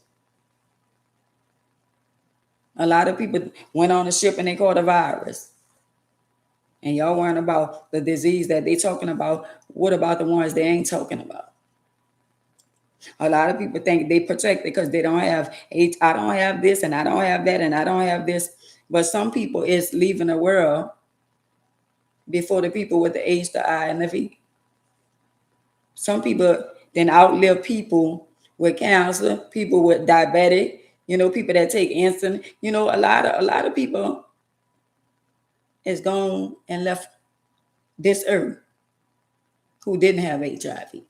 A lot of people went on the ship and they caught a virus. And y'all worrying about the disease that they talking about. What about the ones they ain't talking about? A lot of people think they protect because they don't have I don't have this and I don't have that and I don't have this. But some people is leaving the world before the people with the H, the I, and the V. Some people then outlive people with cancer, people with diabetic, people that take insulin. A lot of people is gone and left this earth who didn't have HIV.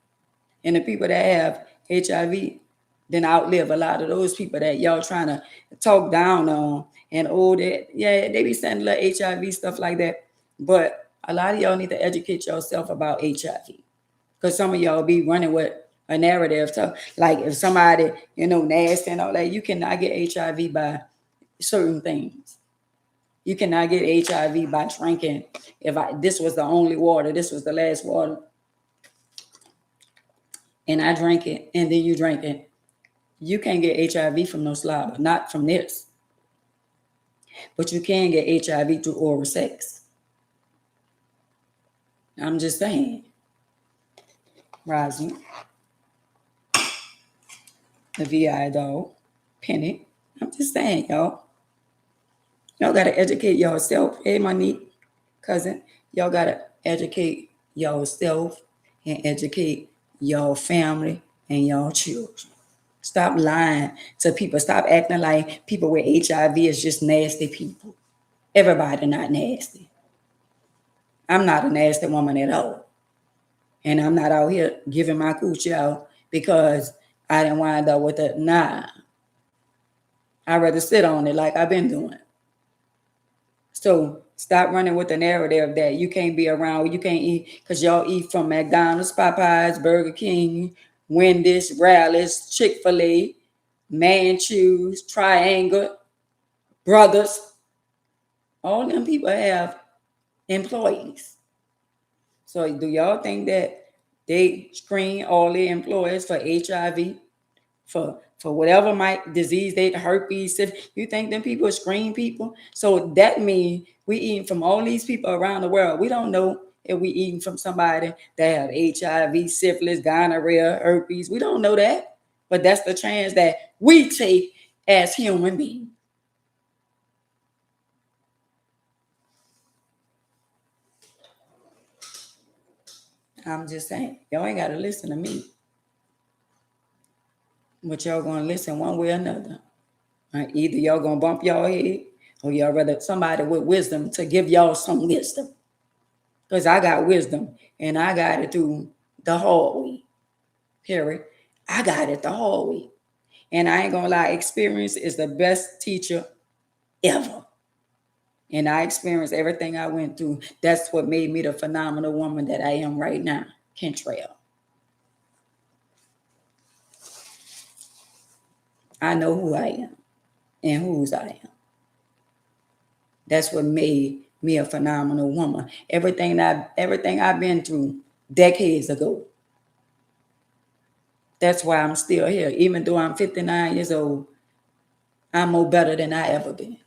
And the people that have HIV then outlive a lot of those people that y'all trying to talk down on. And they be sending little HIV stuff like that. But a lot of y'all need to educate yourself about HIV. Because some of y'all be running with a narrative. So, like if somebody, nasty and all that, you cannot get HIV by certain things. You cannot get HIV by drinking. This was the only water, this was the last water, and I drank it, and then you drank it, you can't get HIV from no slobber, not from this. But you can get HIV through oral sex. I'm just saying. Rising. The VI dog. Penny. I'm just saying, y'all. Y'all got to educate yourself. Hey, my neat cousin. Y'all got to educate yourself and educate your family and your children. Stop lying to people. Stop acting like people with HIV is just nasty people. Everybody not nasty. I'm not a nasty woman at all. And I'm not out here giving my coochie out because I didn't wind up with it. Nah. I'd rather sit on it like I've been doing. So stop running with the narrative that you can't be around, you can't eat, because y'all eat from McDonald's, Popeyes, Burger King, Wendy's, Rally's, Chick-fil-A, Manchew's, Triangle, Brothers. All them people have employees. So do y'all think that they screen all their employees for HIV? for whatever might disease they herpes. You think them people screen people? So that means we eating from all these people around the world. We don't know if we eating from somebody that have HIV, syphilis, gonorrhea, herpes. We don't know that. But that's the chance that we take as human beings. I'm just saying, y'all ain't got to listen to me, but y'all gonna listen one way or another. Right? Either y'all gonna bump y'all head, or y'all rather somebody with wisdom to give y'all some wisdom. Because I got wisdom, and I got it through the hard way. Period. I got it the hard way, and I ain't gonna lie. Experience is the best teacher ever. And I experienced everything I went through. That's what made me the phenomenal woman that I am right now, Kentrail. I know who I am and whose I am. That's what made me a phenomenal woman. Everything I've been through decades ago. That's why I'm still here. Even though I'm 59 years old, I'm more better than I ever been.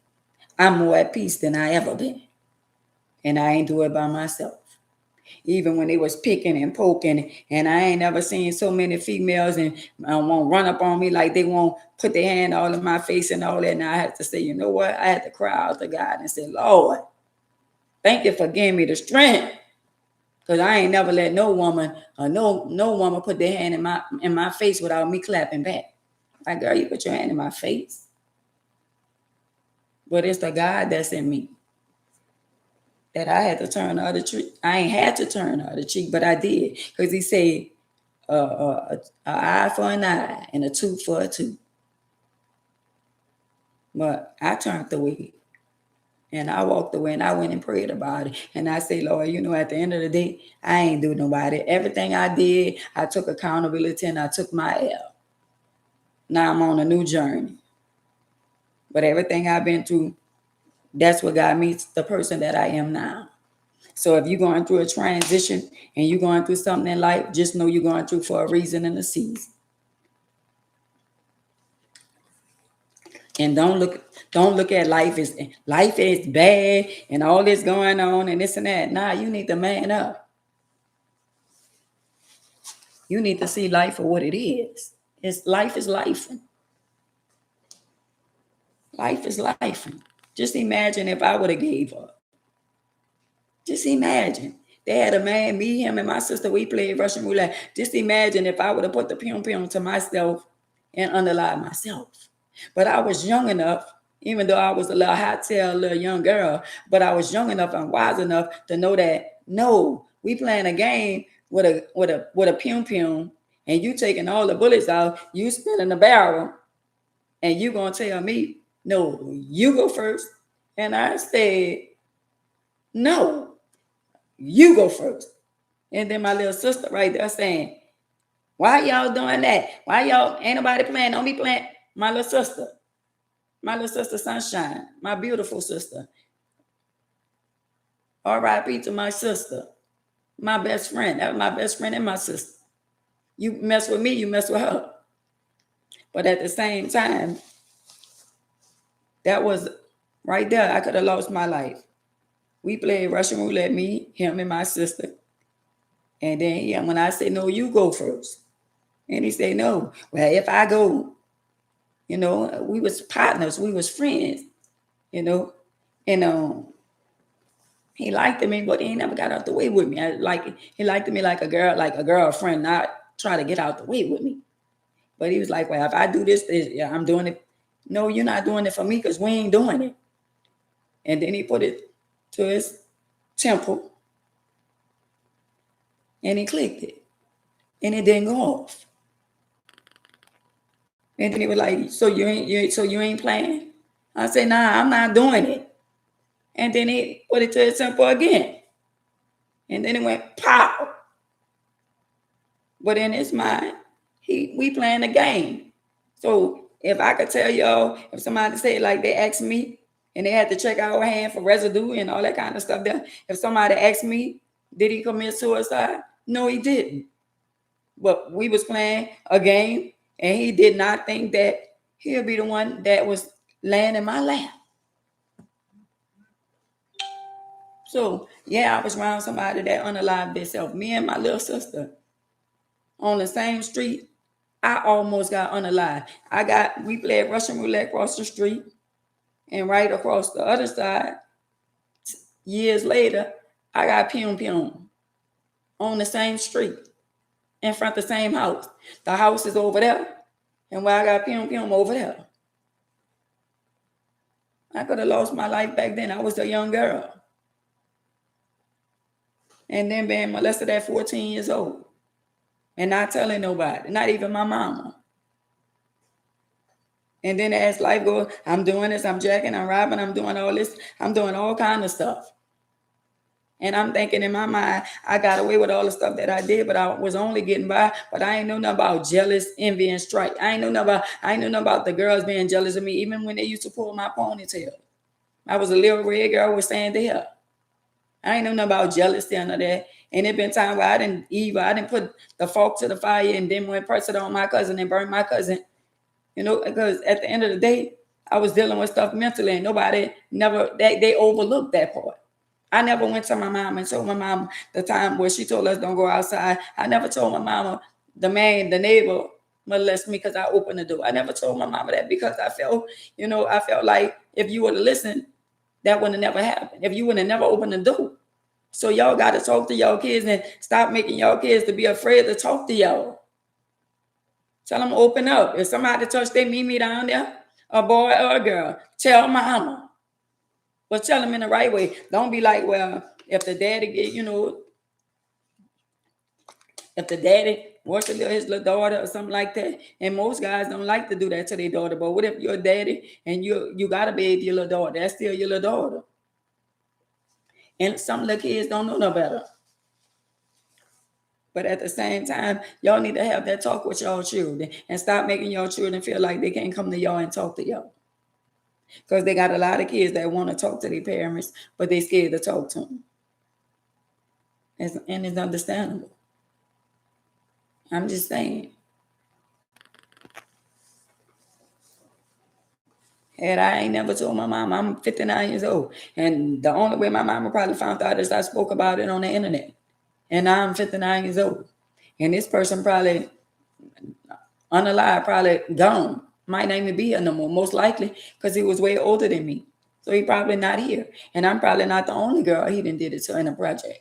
I'm more at peace than I ever been. And I ain't do it by myself. Even when they was picking and poking, and I ain't never seen so many females and won't run up on me like they won't put their hand all in my face and all that. And I had to say, you know what? I had to cry out to God and say, Lord, thank you for giving me the strength. Because I ain't never let no woman or no woman put their hand in my face without me clapping back. Like, girl, you put your hand in my face. But it's the God that's in me. That I had to turn the other cheek. I ain't had to turn the other cheek, but I did. Because he said, an eye for an eye and a tooth for a tooth. But I turned away. And I walked away and I went and prayed about it. And I say, Lord, you know, at the end of the day, I ain't do nobody. Everything I did, I took accountability and I took my L. Now I'm on a new journey. But everything I've been through, that's what got me the person that I am now. So if you're going through a transition and you're going through something in life, just know you're going through for a reason and a season. And don't look at life as bad and all this going on and this and that. Nah, you need to man up. You need to see life for what it is. Life is life. Life is life. Just imagine if I would have gave up. Just imagine. They had a man, me, him, and my sister, we played Russian roulette. Just imagine if I would have put the pium to myself and underlined myself. But I was young enough, even though I was a little hot-tail, little young girl, but I was young enough and wise enough to know that, no, we playing a game with a pium, and you taking all the bullets out, you spinning the barrel, and you gonna tell me, no, you go first. And I said, no, you go first. And then my little sister right there saying, why y'all doing that? Why y'all ain't nobody playing? Don't be playing. My little sister Sunshine, my beautiful sister. R.I.P. to my sister, my best friend. That was my best friend and my sister. You mess with me, you mess with her. But at the same time, that was right there. I could have lost my life. We played Russian roulette, me, him, and my sister. And then when I say no, you go first. And he said no. Well, if I go, you know, we was partners, we was friends, you know, and he liked me, but he never got out the way with me. He liked me like a girlfriend, not try to get out the way with me. But he was like, well, if I do this, yeah, I'm doing it. No, you're not doing it for me because we ain't doing it. And then he put it to his temple and he clicked it. And it didn't go off. And then he was like, so you ain't playing? I said, nah, I'm not doing it. And then he put it to his temple again. And then it went pow. But in his mind, we playing the game. So if I could tell y'all, if somebody said like they asked me and they had to check our hand for residue and all that kind of stuff there, if somebody asked me, did he commit suicide? No, he didn't. But we was playing a game And he did not think that he'll be the one that was laying in my lap. So yeah, I was around somebody that unalived themselves. Me and my little sister on the same street. I almost got unalived. We played Russian roulette across the street, and right across the other side, years later, I got pium on the same street in front of the same house. The house is over there, and where I got pium over there. I could have lost my life back then. I was a young girl. And then being molested at 14 years old. And not telling nobody, not even my mama. And then as life goes, I'm doing this, I'm jacking, I'm robbing, I'm doing all this, I'm doing all kind of stuff. And I'm thinking in my mind, I got away with all the stuff that I did, but I was only getting by. But I ain't know nothing about jealous, envy, and strife. I ain't know nothing about the girls being jealous of me, even when they used to pull my ponytail. I was a little red girl with sandy hair. I ain't know nothing about jealousy and of that. And it been time where I didn't put the fork to the fire and then went press it on my cousin and burn my cousin. Because at the end of the day, I was dealing with stuff mentally, and nobody never they overlooked that part. I never went to my mom and told my mom the time where she told us don't go outside. I never told my mama the neighbor molested me because I opened the door. I never told my mama that because I felt like if you would have listened, that would have never happened. If you would have never opened the door. So y'all got to talk to y'all kids and stop making y'all kids to be afraid to talk to y'all. Tell them open up. If somebody touch they me down there, a boy or a girl, tell mama. But tell them in the right way. Don't be like, well, if the daddy get, if the daddy wants to live his little daughter or something like that. And most guys don't like to do that to their daughter. But what if your daddy and you got to bathe your little daughter? That's still your little daughter. And some little kids don't know no better. But at the same time, y'all need to have that talk with y'all children and stop making y'all children feel like they can't come to y'all and talk to y'all. Because they got a lot of kids that want to talk to their parents, but they scared to talk to them. And it's understandable. I'm just saying. And I ain't never told my mom. I'm 59 years old. And the only way my mama probably found out is I spoke about it on the internet. And now I'm 59 years old. And this person probably unalive, probably gone. Might not even be here no more, most likely, because he was way older than me. So he probably not here. And I'm probably not the only girl he done did it to in a project.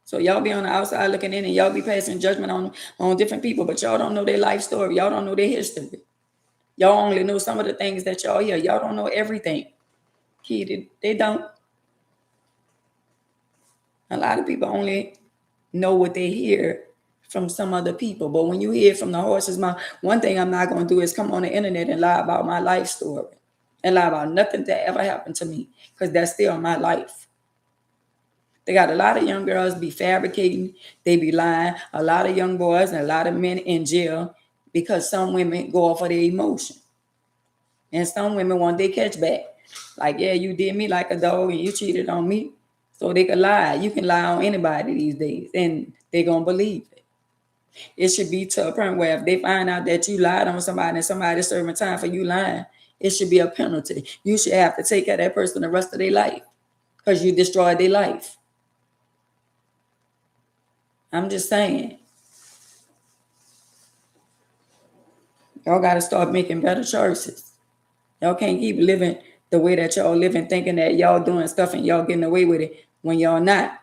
So y'all be on the outside looking in and y'all be passing judgment on different people, but y'all don't know their life story. Y'all don't know their history. Y'all only know some of the things that y'all hear. Y'all don't know everything. They don't. A lot of people only know what they hear from some other people. But when you hear from the horse's mouth, one thing I'm not going to do is come on the internet and lie about my life story and lie about nothing that ever happened to me, because that's still my life. They got a lot of young girls be fabricating. They be lying. A lot of young boys and a lot of men in jail because some women go off of their emotion. And some women want their catch back. Like, yeah, you did me like a dog and you cheated on me. So they can lie. You can lie on anybody these days and they're going to believe it. It should be to a point where if they find out that you lied on somebody and somebody's serving time for you lying, it should be a penalty. You should have to take care of that person the rest of their life because you destroyed their life. I'm just saying. Y'all got to start making better choices. Y'all can't keep living the way that y'all living, thinking that y'all doing stuff and y'all getting away with it when y'all not.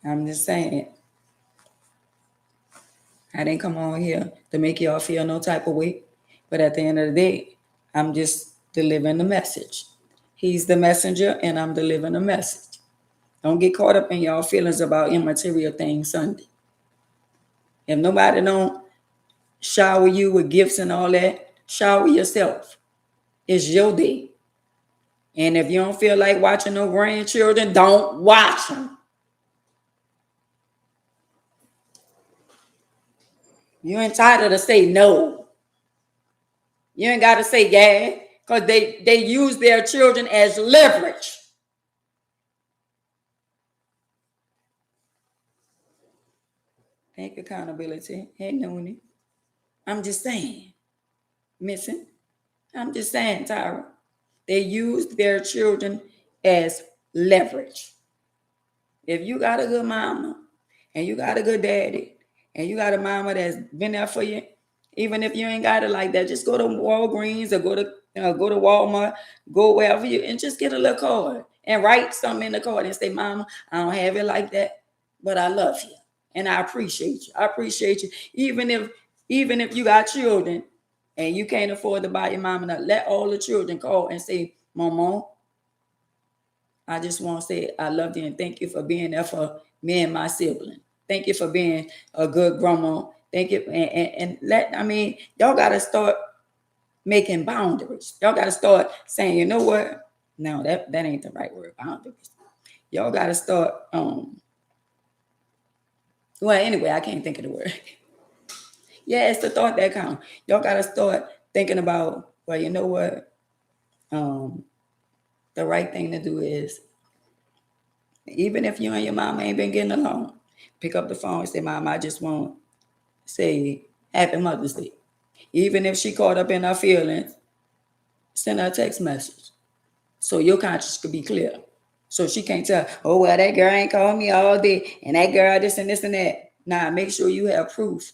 I'm just saying. I didn't come on here to make y'all feel no type of way. But at the end of the day, I'm just delivering the message. He's the messenger and I'm delivering the message. Don't get caught up in y'all feelings about immaterial things Sunday. If nobody don't shower you with gifts and all that, shower yourself. It's your day. And if you don't feel like watching no grandchildren, don't watch them. You're entitled to say no. You ain't got to say yeah, because they use their children as leverage. Take accountability. Hey, Noonie. I'm just saying. Missing. I'm just saying, Tyra. They used their children as leverage. If you got a good mama and you got a good daddy and you got a mama that's been there for you, even if you ain't got it like that, just go to Walgreens or go to Walmart, go wherever you and just get a little card and write something in the card and say, "Mama, I don't have it like that, but I love you and I appreciate you. I appreciate you, even if you got children and you can't afford to buy your mama nothing. Let all the children call and say, Mama, I just want to say I love you and thank you for being there for me and my sibling. Thank you for being a good grandma. Thank you. Y'all got to start making boundaries. Y'all got to start saying, you know what? No, that ain't the right word, boundaries. Y'all got to start, well, anyway, I can't think of the word. Yeah, it's the thought that counts. Y'all got to start thinking about, well, you know what? The right thing to do is, even if you and your mama ain't been getting along, pick up the phone and say, Mom, I just want to say Happy Mother's Day. Even if she caught up in her feelings, send her a text message so your conscience could be clear. So she can't tell, oh, well, that girl ain't called me all day and that girl this and this and that. Nah, make sure you have proof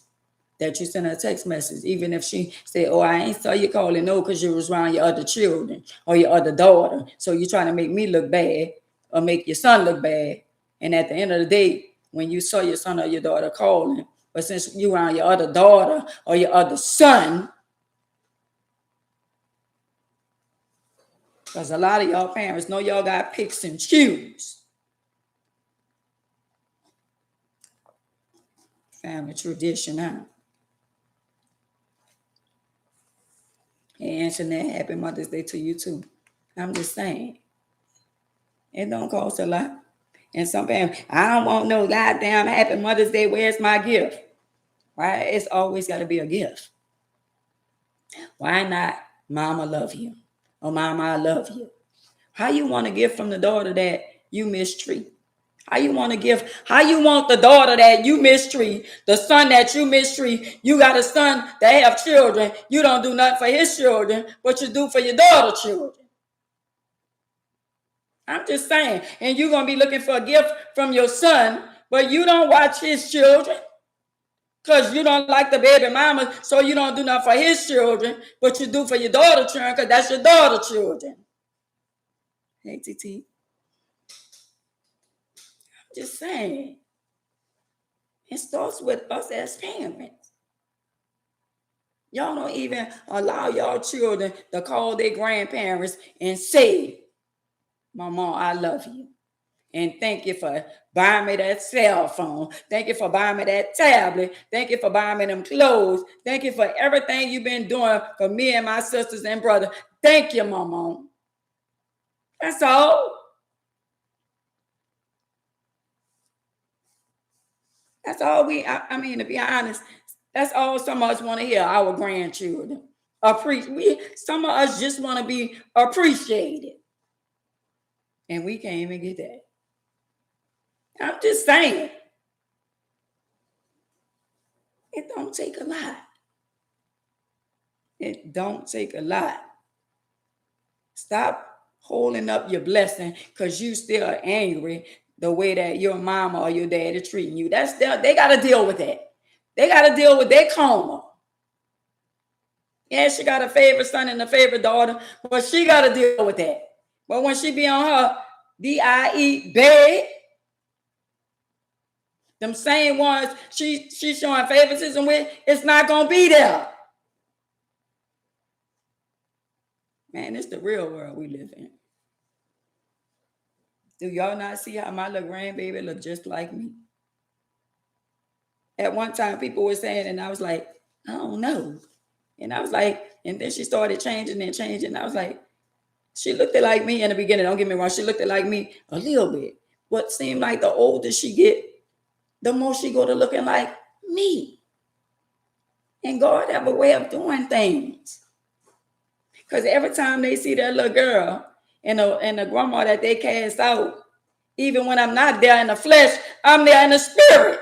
that you send her a text message, even if she say, oh, I ain't saw you calling, no, because you was around your other children or your other daughter. So you're trying to make me look bad or make your son look bad. And at the end of the day, when you saw your son or your daughter calling, but since you around your other daughter or your other son, because a lot of y'all parents know y'all got picks and choose. Family tradition, huh? Hey, Antoinette, happy Mother's Day to you too. I'm just saying, it don't cost a lot. And some parents, I don't want no goddamn happy Mother's Day. Where's my gift? Right? It's always got to be a gift. Why not? Mama love you, or Mama I love you. How you want to give from the daughter that you mistreat? How you want to give? How you want the daughter that you mistreat, the son that you mistreat? You got a son that have children. You don't do nothing for his children, but you do for your daughter's children. I'm just saying. And you're going to be looking for a gift from your son, but you don't watch his children because you don't like the baby mama, so you don't do nothing for his children, but you do for your daughter's children because that's your daughter's children. Hey, TT. I'm just saying. It starts with us as parents. Y'all don't even allow y'all children to call their grandparents and say, Mama, I love you. And thank you for buying me that cell phone. Thank you for buying me that tablet. Thank you for buying me them clothes. Thank you for everything you've been doing for me and my sisters and brother. Thank you, Mama. That's all. That's all I mean, to be honest, that's all some of us want to hear, our grandchildren. Some of us just want to be appreciated. And we can't even get that. I'm just saying. It don't take a lot. It don't take a lot. Stop holding up your blessing because you still angry the way that your mama or your dad is treating you. They got to deal with that. They got to deal with their karma. Yeah, she got a favorite son and a favorite daughter, but she got to deal with that. But when she be on her DIE bed, them same ones she's showing favoritism with, it's not going to be there. Man, it's the real world we live in. Do y'all not see how my little grandbaby look just like me? At one time, people were saying, and I was like, I don't know. And I was like, and then she started changing and changing. And I was like, she looked like me in the beginning. Don't get me wrong. She looked like me a little bit. But seemed like the older she get, the more she go to looking like me. And God have a way of doing things. Because every time they see that little girl and the grandma that they cast out, even when I'm not there in the flesh, I'm there in the spirit.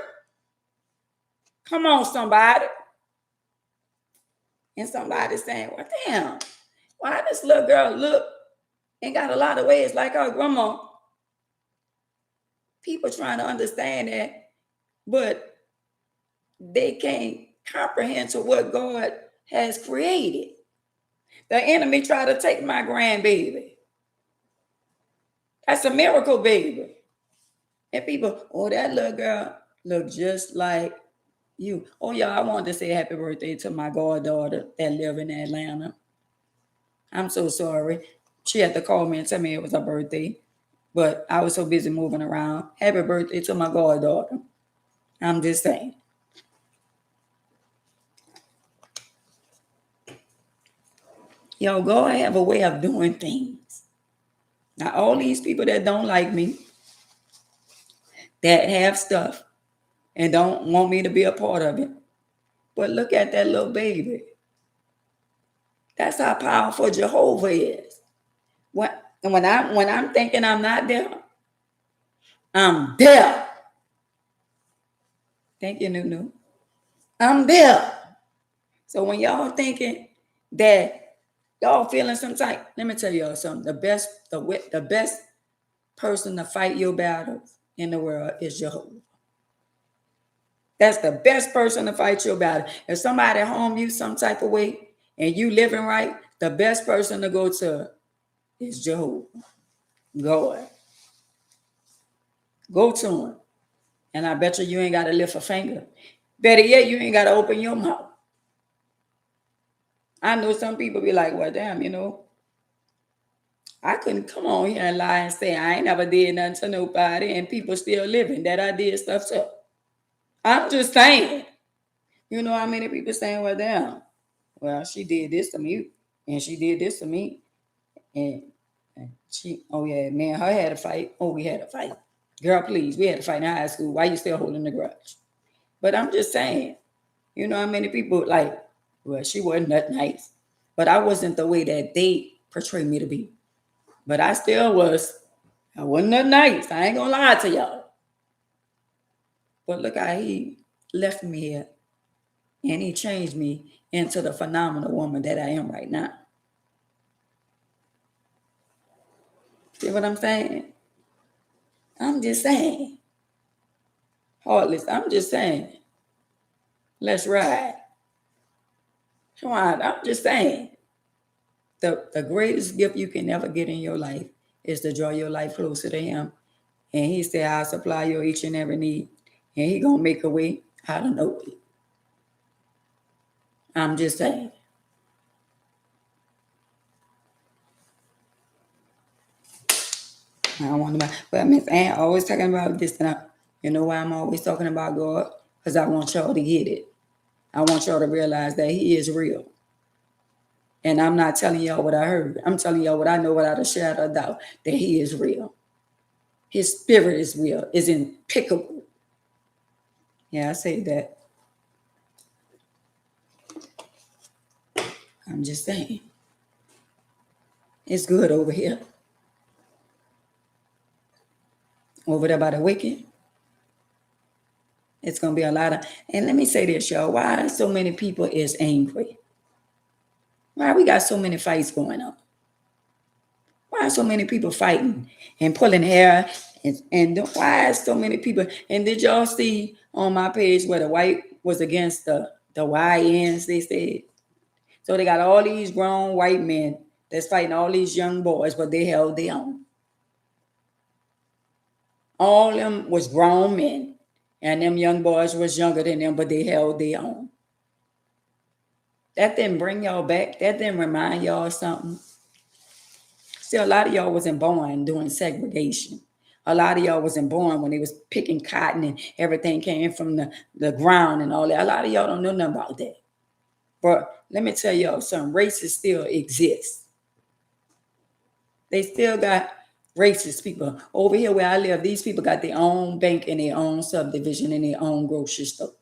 Come on, somebody. And somebody's saying, well, damn, why this little girl look and got a lot of ways like her grandma? People trying to understand that, but they can't comprehend to what God has created. The enemy tried to take my grandbaby. That's a miracle baby. And people, oh, that little girl look just like you. Oh, yeah, I wanted to say happy birthday to my goddaughter that live in Atlanta. I'm so sorry. She had to call me and tell me it was her birthday, but I was so busy moving around. Happy birthday to my goddaughter. I'm just saying. Yo, God have a way of doing things. Now, all these people that don't like me, that have stuff, and don't want me to be a part of it. But look at that little baby. That's how powerful Jehovah is. When I'm thinking I'm not there, I'm there. Thank you, Nunu. I'm there. So when y'all thinking that y'all feeling some type, let me tell y'all something. The best person to fight your battles in the world is Jehovah. That's the best person to fight your battle. If somebody harm you some type of way and you living right, the best person to go to is Jehovah. God. Go to him. And I bet you ain't got to lift a finger. Better yet, you ain't got to open your mouth. I know some people be like, well, damn, I couldn't come on here and lie and say I ain't never did nothing to nobody and people still living that I did stuff to. I'm just saying. You know how many people saying, well, damn, well, she did this to me and she did this to me. And she, oh yeah, man, her had a fight. Oh, we had a fight. Girl, please, we had a fight in high school. Why you still holding the grudge? But I'm just saying, you know how many people like, well, she wasn't that nice. But I wasn't the way that they portray me to be. But I still was. I wasn't that nice. I ain't gonna lie to y'all. But look how he left me here and he changed me into the phenomenal woman that I am right now. See what I'm saying? I'm just saying. Heartless, I'm just saying. Let's ride. Come on, I'm just saying. The greatest gift you can ever get in your life is to draw your life closer to him. And he said, I'll supply your each and every need. And he gonna make a way out of no way. I'm just saying. I don't want to, but Miss Ann always talking about this and I, you know why I'm always talking about God? Because I want y'all to get it. I want y'all to realize that he is real. And I'm not telling y'all what I heard. I'm telling y'all what I know without a shadow of doubt, that he is real. His spirit is real, is impeccable. Yeah, I say that. I'm just saying. It's good over here. Over there by the wicked. It's going to be a lot of, and let me say this, y'all. Why so many people is angry? Why we got so many fights going on? Why are so many people fighting and pulling hair? And why is so many people? And did y'all see on my page where the white was against the YNs, they said? So they got all these grown white men that's fighting all these young boys, but they held their own. All of them was grown men. And them young boys was younger than them, but they held their own. That didn't bring y'all back. That didn't remind y'all something. See, a lot of y'all wasn't born doing segregation. A lot of y'all wasn't born when they was picking cotton and everything came from the ground and all that. A lot of y'all don't know nothing about that. But let me tell y'all something. Races still exist. They still got racist people. Over here where I live, these people got their own bank and their own subdivision and their own grocery store.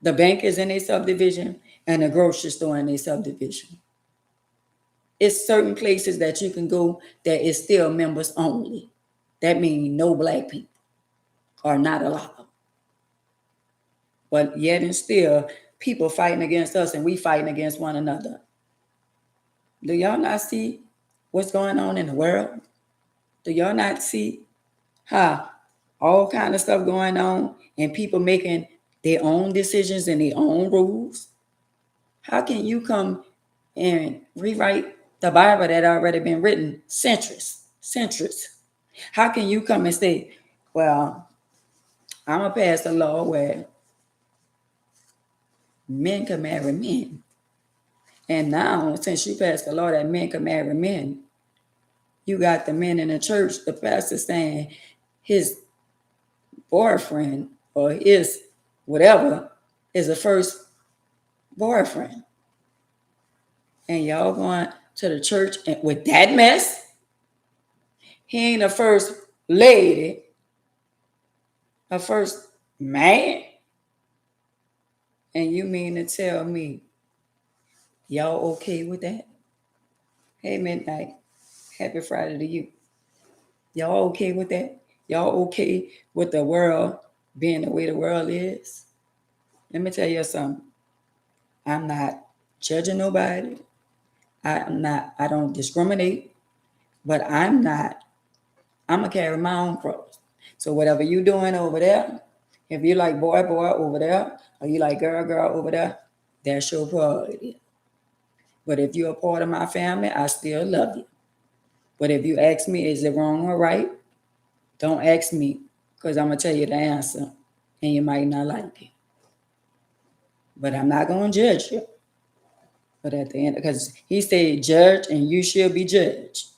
The bank is in a subdivision and the grocery store in a subdivision. It's certain places that you can go that is still members only. That means no black people are not allowed. But yet and still, people fighting against us and we fighting against one another. Do y'all not see what's going on in the world? Do y'all not see how all kind of stuff going on and people making their own decisions and their own rules? How can you come and rewrite the Bible that already been written centuries? How can you come and say, well, I'm going to pass a law where men can marry men. And now, since you passed the law that men can marry men, you got the men in the church, the pastor saying his boyfriend or his whatever is the first boyfriend. And y'all going to the church and with that mess? He ain't the first lady, a first man. And you mean to tell me y'all okay with that? Hey, Midnight, happy Friday to you. Y'all okay with that? Y'all okay with the world being the way the world is? Let me tell you something. I'm not judging nobody. I don't discriminate, but I'm gonna carry my own cross. So whatever you doing over there, if you like boy over there, or you like girl over there, that's your prerogative. But if you're a part of my family, I still love you. But if you ask me, is it wrong or right? Don't ask me, because I'm gonna tell you the answer, and you might not like it. But I'm not gonna judge you. But at the end, because he said, judge and you shall be judged.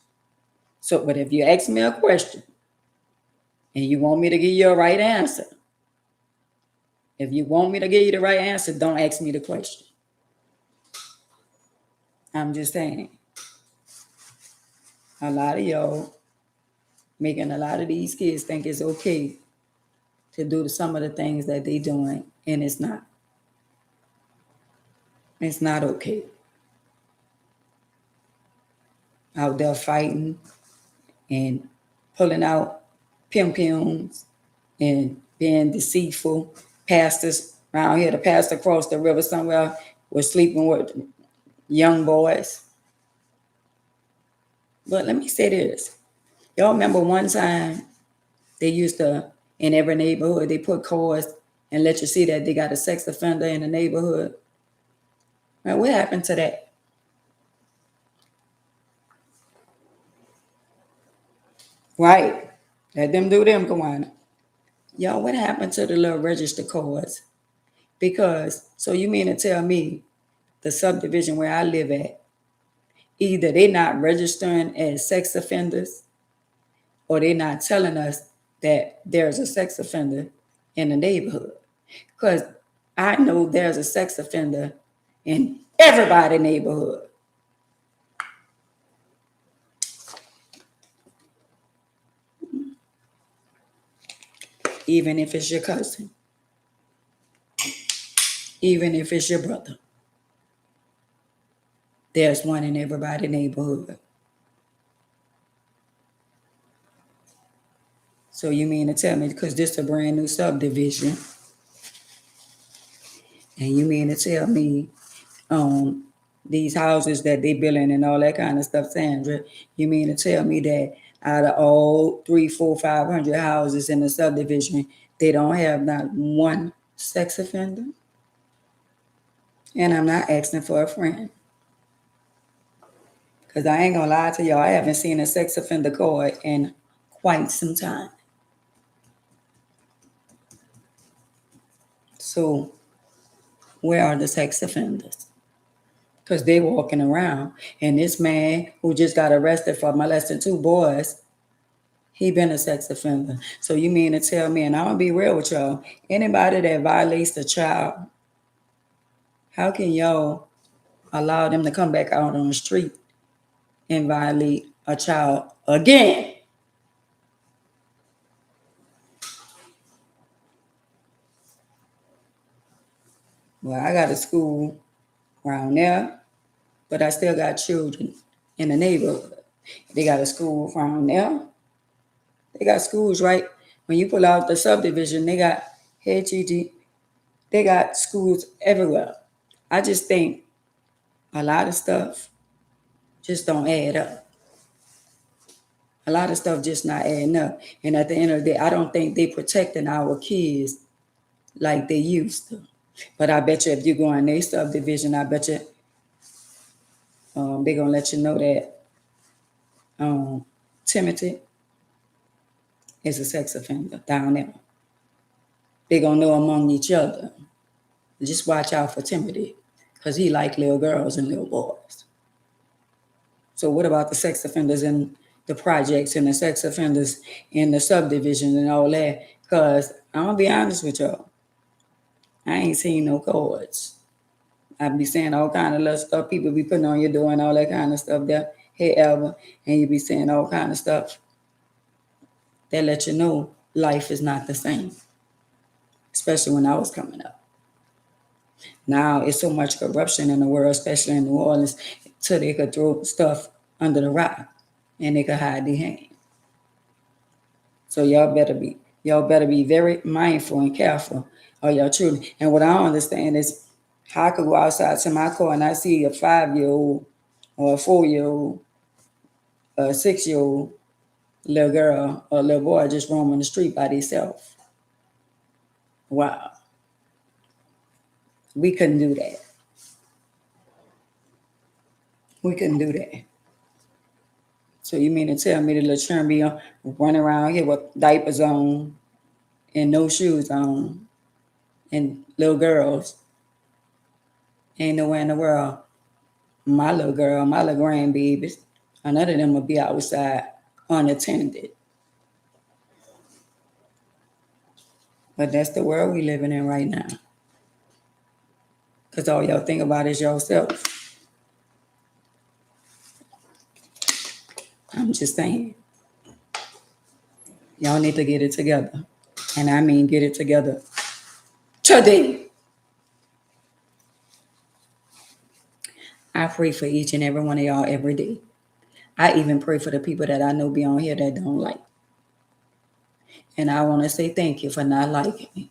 So, but if you ask me a question and you want me to give you a right answer, if you want me to give you the right answer, don't ask me the question. I'm just saying, a lot of y'all making a lot of these kids think it's okay to do some of the things that they doing, and it's not. It's not okay. Out there fighting and pulling out pim-pims and being deceitful. Pastors around here, the pastor across the river somewhere was sleeping with young boys. But let me say this. Y'all remember one time they used to, in every neighborhood, they put cards and let you see that they got a sex offender in the neighborhood. Now, what happened to that? Right. Let them do them, Kawana. Y'all, what happened to the little register cards? Because, so you mean to tell me the subdivision where I live at, either they're not registering as sex offenders or they're not telling us that there's a sex offender in the neighborhood. Because I know there's a sex offender in everybody's neighborhood. Even if it's your cousin, even if it's your brother, there's one in everybody's neighborhood. So you mean to tell me, because this is a brand new subdivision, and you mean to tell me these houses that they building and all that kind of stuff, Sandra, you mean to tell me that out of all 3, 4, 500 houses in the subdivision, they don't have not one sex offender? And I'm not asking for a friend. Because I ain't gonna lie to y'all, I haven't seen a sex offender card in quite some time. So where are the sex offenders? Because they walking around. And this man who just got arrested for molesting 2 boys, he been a sex offender. So you mean to tell me, and I'm gonna be real with y'all, anybody that violates a child, how can y'all allow them to come back out on the street and violate a child again? Well, I got a school around there, but I still got children in the neighborhood. They got a school around there. They got schools right when you pull out the subdivision. They got, hey Gigi, They got schools everywhere. I just think a lot of stuff just don't add up. A lot of stuff just not adding up. And at the end of the day, I don't think they protecting our kids like they used to. But I bet you if you go in their subdivision, I bet you they're gonna let you know that Timothy is a sex offender down there. They're gonna know among each other. Just watch out for Timothy, because he like little girls and little boys. So what about the sex offenders in the projects and the sex offenders in the subdivision and all that? Because I'm gonna be honest with y'all, I ain't seen no cards. I be saying all kind of little stuff people be putting on your door and all that kind of stuff there. Hey, Alva, and you be saying all kind of stuff that let you know life is not the same, especially when I was coming up. Now it's so much corruption in the world, especially in New Orleans, till they could throw stuff under the rock and they could hide their hand. So y'all better be very mindful and careful of your children. And what I don't understand is how I could go outside to my car and I see a 5-year-old or a 4-year-old, a 6-year-old little girl or little boy just roaming the street by themselves. Wow. We couldn't do that. We couldn't do that. So you mean to tell me the little children be running around here with diapers on and no shoes on, and little girls ain't nowhere in the world. My little girl, my little grandbabies, none of them will be outside unattended. But that's the world we living in right now. Because all y'all think about is yourself. I'm just saying. Y'all need to get it together. And I mean get it together today. I pray for each and every one of y'all every day. I even pray for the people that I know be on here that don't like. And I want to say thank you for not liking me.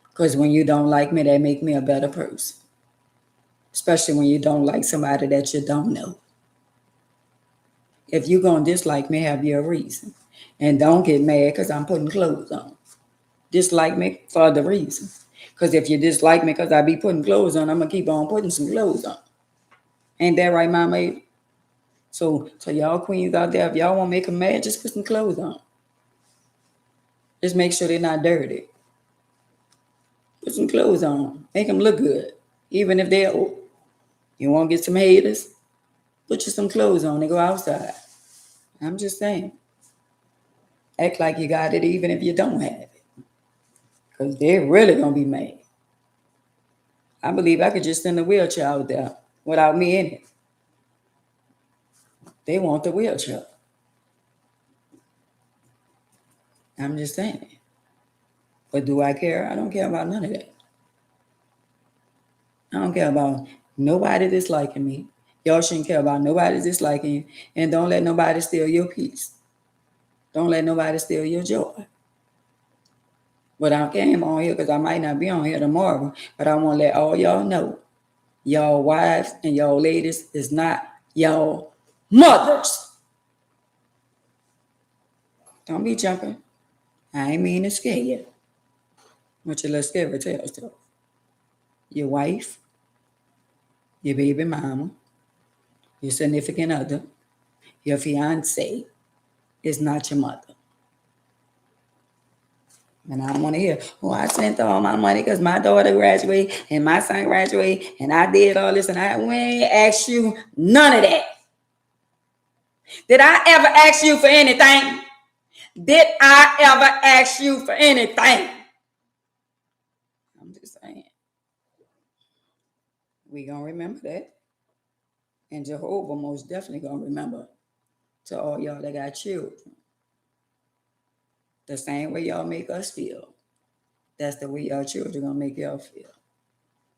Because when you don't like me, that make me a better person. Especially when you don't like somebody that you don't know. If you're going to dislike me, have your reason. And don't get mad because I'm putting clothes on. Dislike me for the reason. Because if you dislike me because I be putting clothes on, I'm going to keep on putting some clothes on. Ain't that right, Mama? So y'all queens out there, if y'all want to make them mad, just put some clothes on. Just make sure they're not dirty. Put some clothes on. Make them look good. Even if they're old. You want to get some haters? Put you some clothes on and go outside. I'm just saying. Act like you got it even if you don't have it. Because they're really going to be mad. I believe I could just send a wheelchair out there without me in it. They want the wheelchair. I'm just saying. But do I care? I don't care about none of that. I don't care about nobody disliking me. Y'all shouldn't care about nobody disliking you. And don't let nobody steal your peace. Don't let nobody steal your joy. But I came on here because I might not be on here tomorrow. But I want to let all y'all know, y'all wives and y'all ladies is not y'all mothers. Don't be jumping. I ain't mean to scare you. But your little scary tale stuff. Your wife, your baby mama, your significant other, your fiance is not your mother. And I want to hear, oh, I spent all my money because my daughter graduated and my son graduated and I did all this and I ain't asked you none of that. Did I ever ask you for anything? Did I ever ask you for anything? I'm just saying. We gonna remember that. And Jehovah most definitely gonna remember to all y'all that got children. The same way y'all make us feel. That's the way y'all children gonna make y'all feel.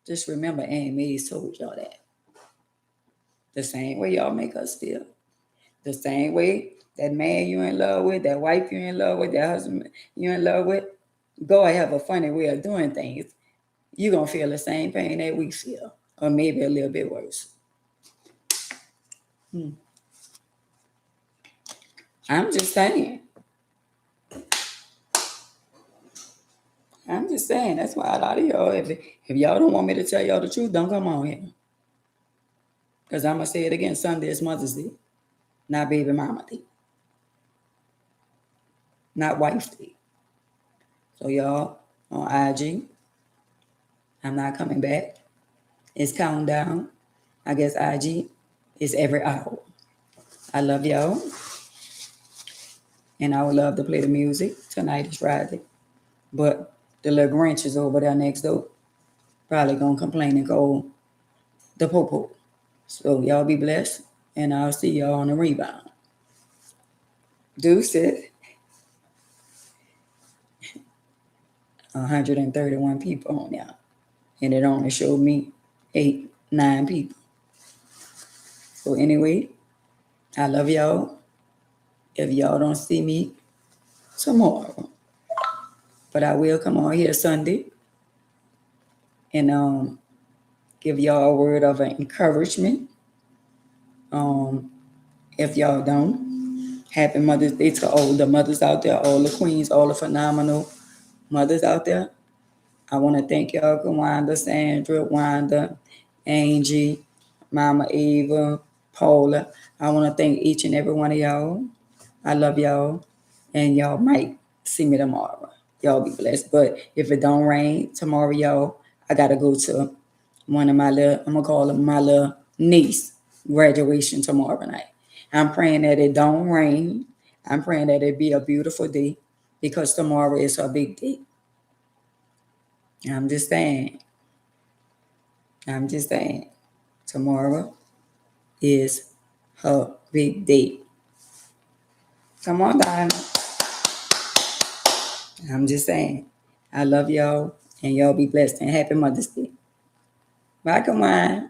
Just remember Aunt Mays told y'all that. The same way y'all make us feel. The same way that man you in love with, that wife you in love with, that husband you in love with, God have a funny way of doing things. you're going to feel the same pain that we feel, or maybe a little bit worse. Hmm. I'm just saying. I'm just saying. That's why a lot of y'all, if y'all don't want me to tell y'all the truth, don't come on here. Because I'm going to say it again. Sunday is Mother's Day, not baby mama day, not wife day. So y'all on IG, I'm not coming back. It's countdown. I guess IG is every hour. I love y'all. And I would love to play the music. Tonight is Friday. But the little Grinch is over there next door. Probably gonna complain and go the popo. So y'all be blessed. And I'll see y'all on the rebound. Deuce it. 131 people on there. And it only showed me 8, 9 people. So anyway, I love y'all. If y'all don't see me tomorrow, but I will come on here Sunday and give y'all a word of encouragement. If y'all don't, happy Mother's Day to all the mothers out there, all the queens, all the phenomenal mothers out there. I want to thank y'all, Kawanda, Sandra, Wanda, Angie, Mama Eva, Paula. I want to thank each and every one of y'all. I love y'all, and y'all might see me tomorrow. Y'all be blessed. But if it don't rain tomorrow, y'all, I gotta go to one of my little, I'm gonna call it my little niece graduation tomorrow night. I'm praying that it don't rain. I'm praying that it be a beautiful day because tomorrow is her big day. I'm just saying. I'm just saying. Tomorrow is her big day. Come on, Diamond. I'm just saying. I love y'all and y'all be blessed and happy Mother's Day. Bye, come on.